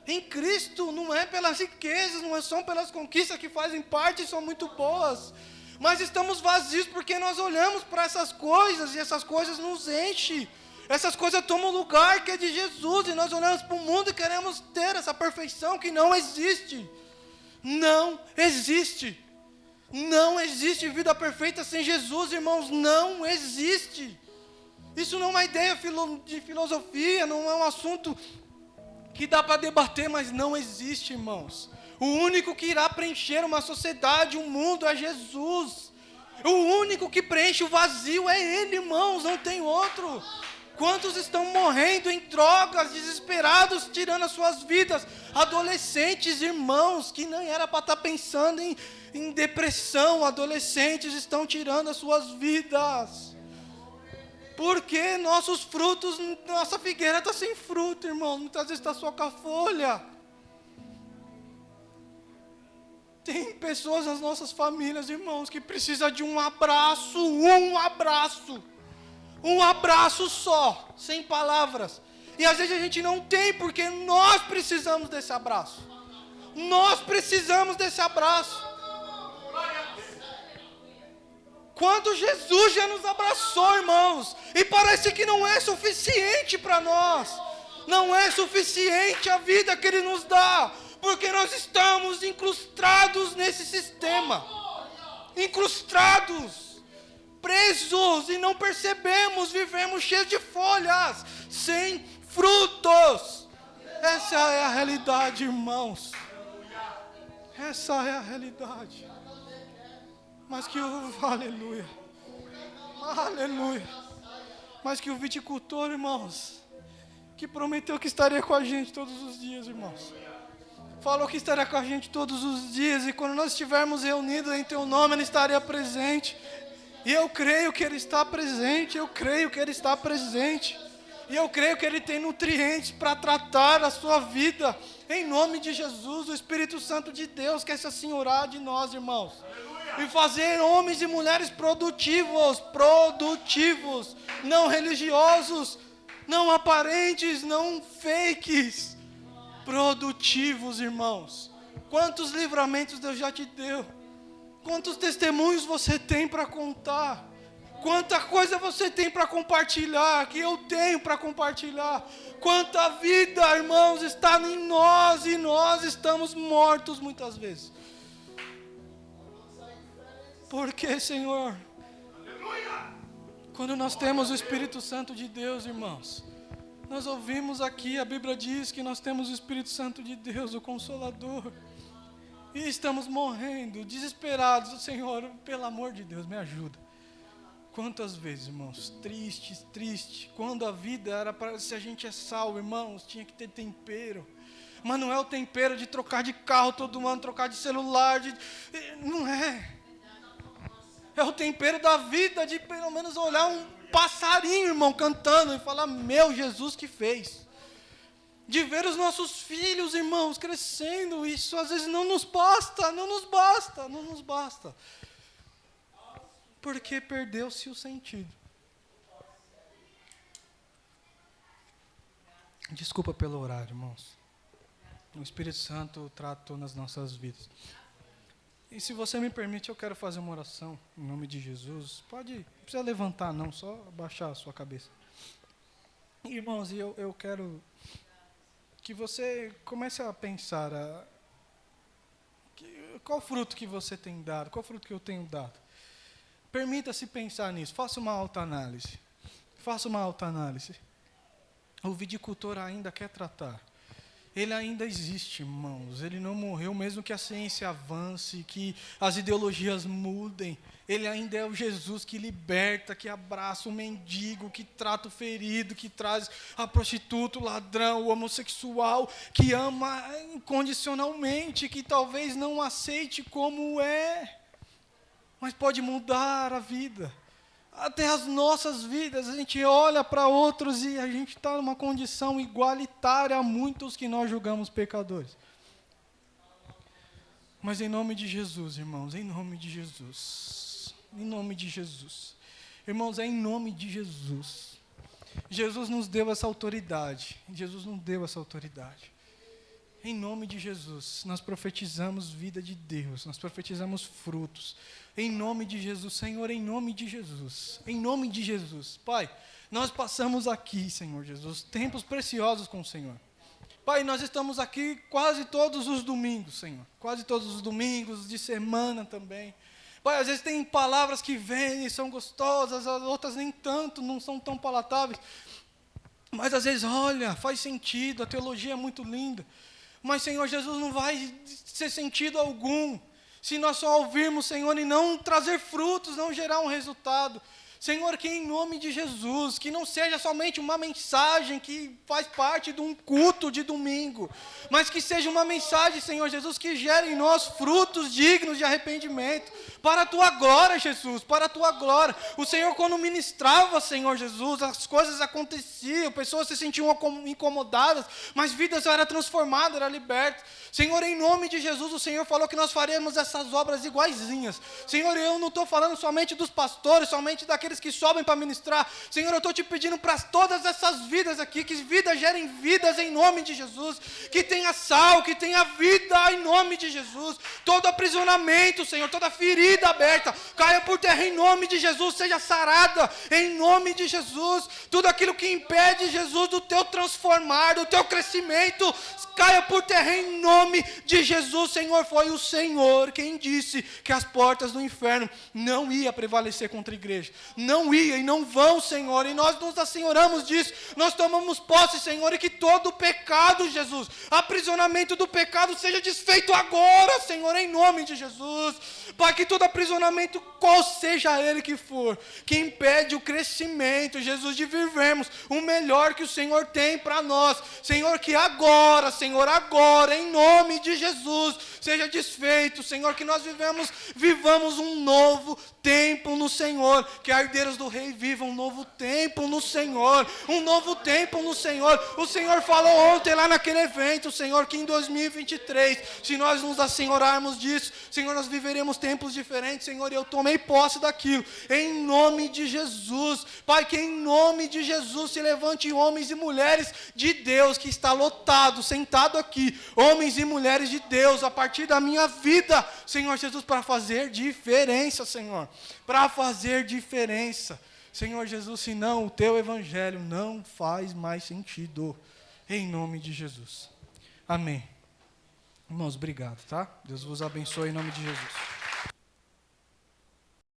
Em Cristo, não é pelas riquezas, não são pelas conquistas que fazem parte e são muito boas, mas estamos vazios porque nós olhamos para essas coisas e essas coisas nos enchem. Essas coisas tomam o lugar que é de Jesus, e nós olhamos para o mundo e queremos ter essa perfeição que não existe. Não existe. Não existe vida perfeita sem Jesus, irmãos, não existe. Isso não é uma ideia de filosofia, não é um assunto que dá para debater, mas não existe, irmãos. O único que irá preencher uma sociedade, um mundo, é Jesus. O único que preenche o vazio é Ele, irmãos, não tem outro. Quantos estão morrendo em drogas, desesperados, tirando as suas vidas? Adolescentes, irmãos, que nem era para estar pensando em depressão, adolescentes estão tirando as suas vidas. Porque nossos frutos, nossa figueira está sem fruto, irmãos, muitas vezes está só com a folha. Tem pessoas nas nossas famílias, irmãos, que precisam de um abraço só, sem palavras. E às vezes a gente não tem, porque nós precisamos desse abraço. Quando Jesus já nos abraçou, irmãos, e parece que não é suficiente para nós, não é suficiente a vida que Ele nos dá, porque nós estamos incrustados nesse sistema, incrustados, presos, e não percebemos, vivemos cheios de folhas, sem frutos. Essa é a realidade, irmãos, essa é a realidade. Mas que o, aleluia, aleluia, mas que o viticultor, irmãos, que prometeu que estaria com a gente todos os dias, irmãos, falou que estaria com a gente todos os dias, e quando nós estivermos reunidos em Teu nome, Ele estaria presente, e eu creio que Ele está presente, eu creio que Ele está presente, e eu creio que Ele tem nutrientes para tratar a sua vida, em nome de Jesus. O Espírito Santo de Deus quer se assenhorar de nós, irmãos, e fazer homens e mulheres produtivos, não religiosos, não aparentes, não fakes, produtivos, irmãos. Quantos livramentos Deus já te deu, quantos testemunhos você tem para contar, quanta coisa você tem para compartilhar, que eu tenho para compartilhar, quanta vida, irmãos, está em nós, e nós estamos mortos muitas vezes. Porque, Senhor, quando nós temos o Espírito Santo de Deus, irmãos, nós ouvimos aqui, a Bíblia diz que nós temos o Espírito Santo de Deus, o Consolador, e estamos morrendo, desesperados. Senhor, pelo amor de Deus, me ajuda. Quantas vezes, irmãos, triste, quando a vida era para, se a gente é salvo, irmãos, tinha que ter tempero, mas não é o tempero de trocar de carro todo ano, trocar de celular, não é. É o tempero da vida, de pelo menos olhar um passarinho, irmão, cantando e falar, meu Jesus que fez. De ver os nossos filhos, irmãos, crescendo, isso às vezes não nos basta. Porque perdeu-se o sentido. Desculpa pelo horário, irmãos. O Espírito Santo tratou nas nossas vidas. E se você me permite, eu quero fazer uma oração em nome de Jesus. Não precisa levantar não, só abaixar a sua cabeça. Irmãos, eu quero que você comece a pensar qual fruto que você tem dado, qual fruto que eu tenho dado. Permita-se pensar nisso, faça uma autoanálise. O viticultor ainda quer tratar. Ele ainda existe, irmãos. Ele não morreu, mesmo que a ciência avance, que as ideologias mudem. Ele ainda é o Jesus que liberta, que abraça o mendigo, que trata o ferido, que traz a prostituta, o ladrão, o homossexual, que ama incondicionalmente, que talvez não aceite como é, mas pode mudar a vida. Até as nossas vidas, a gente olha para outros e a gente está numa condição igualitária a muitos que nós julgamos pecadores. Mas em nome de Jesus, irmãos, em nome de Jesus, irmãos, é em nome de Jesus. Jesus nos deu essa autoridade, Em nome de Jesus, nós profetizamos vida de Deus, nós profetizamos frutos. Em nome de Jesus, Senhor, em nome de Jesus. Pai, nós passamos aqui, Senhor Jesus, tempos preciosos com o Senhor. Pai, nós estamos aqui quase todos os domingos, Senhor. Quase todos os domingos, de semana também. Pai, às vezes tem palavras que vêm e são gostosas, as outras nem tanto, não são tão palatáveis. Mas às vezes, olha, faz sentido, a teologia é muito linda. Mas, Senhor Jesus, não vai ter sentido algum se nós só ouvirmos, Senhor, e não trazer frutos, não gerar um resultado. Senhor, que em nome de Jesus, que não seja somente uma mensagem que faz parte de um culto de domingo, mas que seja uma mensagem, Senhor Jesus, que gere em nós frutos dignos de arrependimento, para a Tua glória, Jesus, para a Tua glória. O Senhor, quando ministrava, Senhor Jesus, as coisas aconteciam, pessoas se sentiam incomodadas, mas vidas eram transformadas, eram libertas. Senhor, em nome de Jesus, o Senhor falou que nós faremos essas obras iguaizinhas. Senhor, eu não estou falando somente dos pastores, somente daqueles que sobem para ministrar. Senhor, eu estou te pedindo para todas essas vidas aqui, que vidas gerem vidas em nome de Jesus, que tenha sal, que tenha vida em nome de Jesus. Todo aprisionamento, Senhor, toda ferida ferida aberta caia por terra em nome de Jesus, seja sarada em nome de Jesus. Tudo aquilo que impede, Jesus, do teu transformar, do teu crescimento, caia por terra em nome de Jesus. Senhor, foi o Senhor quem disse que as portas do inferno não ia prevalecer contra a igreja. Não ia e não vão, Senhor, e nós nos assenhoramos disso, nós tomamos posse, Senhor, e que todo pecado, Jesus, aprisionamento do pecado seja desfeito agora, Senhor, em nome de Jesus. Pai, que todo aprisionamento, qual seja ele que for, que impede o crescimento, Jesus, de vivermos o melhor que o Senhor tem para nós, Senhor, que agora, Senhor, agora, em nome de Jesus, seja desfeito, Senhor, que nós vivamos um novo tempo no Senhor, que a herdeiras do Rei vivam um novo tempo no Senhor, um novo tempo no Senhor. O Senhor falou ontem lá naquele evento, Senhor, que em 2023, se nós nos assenhorarmos disso, Senhor, nós viveremos tempos diferentes, Senhor, e eu tomei posse daquilo, em nome de Jesus. Pai, que em nome de Jesus se levante homens e mulheres de Deus, que está lotado, sentado aqui, homens e mulheres de Deus, a partir da minha vida, Senhor Jesus, para fazer diferença, Senhor, para fazer diferença, Senhor Jesus, senão o teu evangelho não faz mais sentido, em nome de Jesus, amém. Irmãos, obrigado, tá? Deus vos abençoe em nome de Jesus.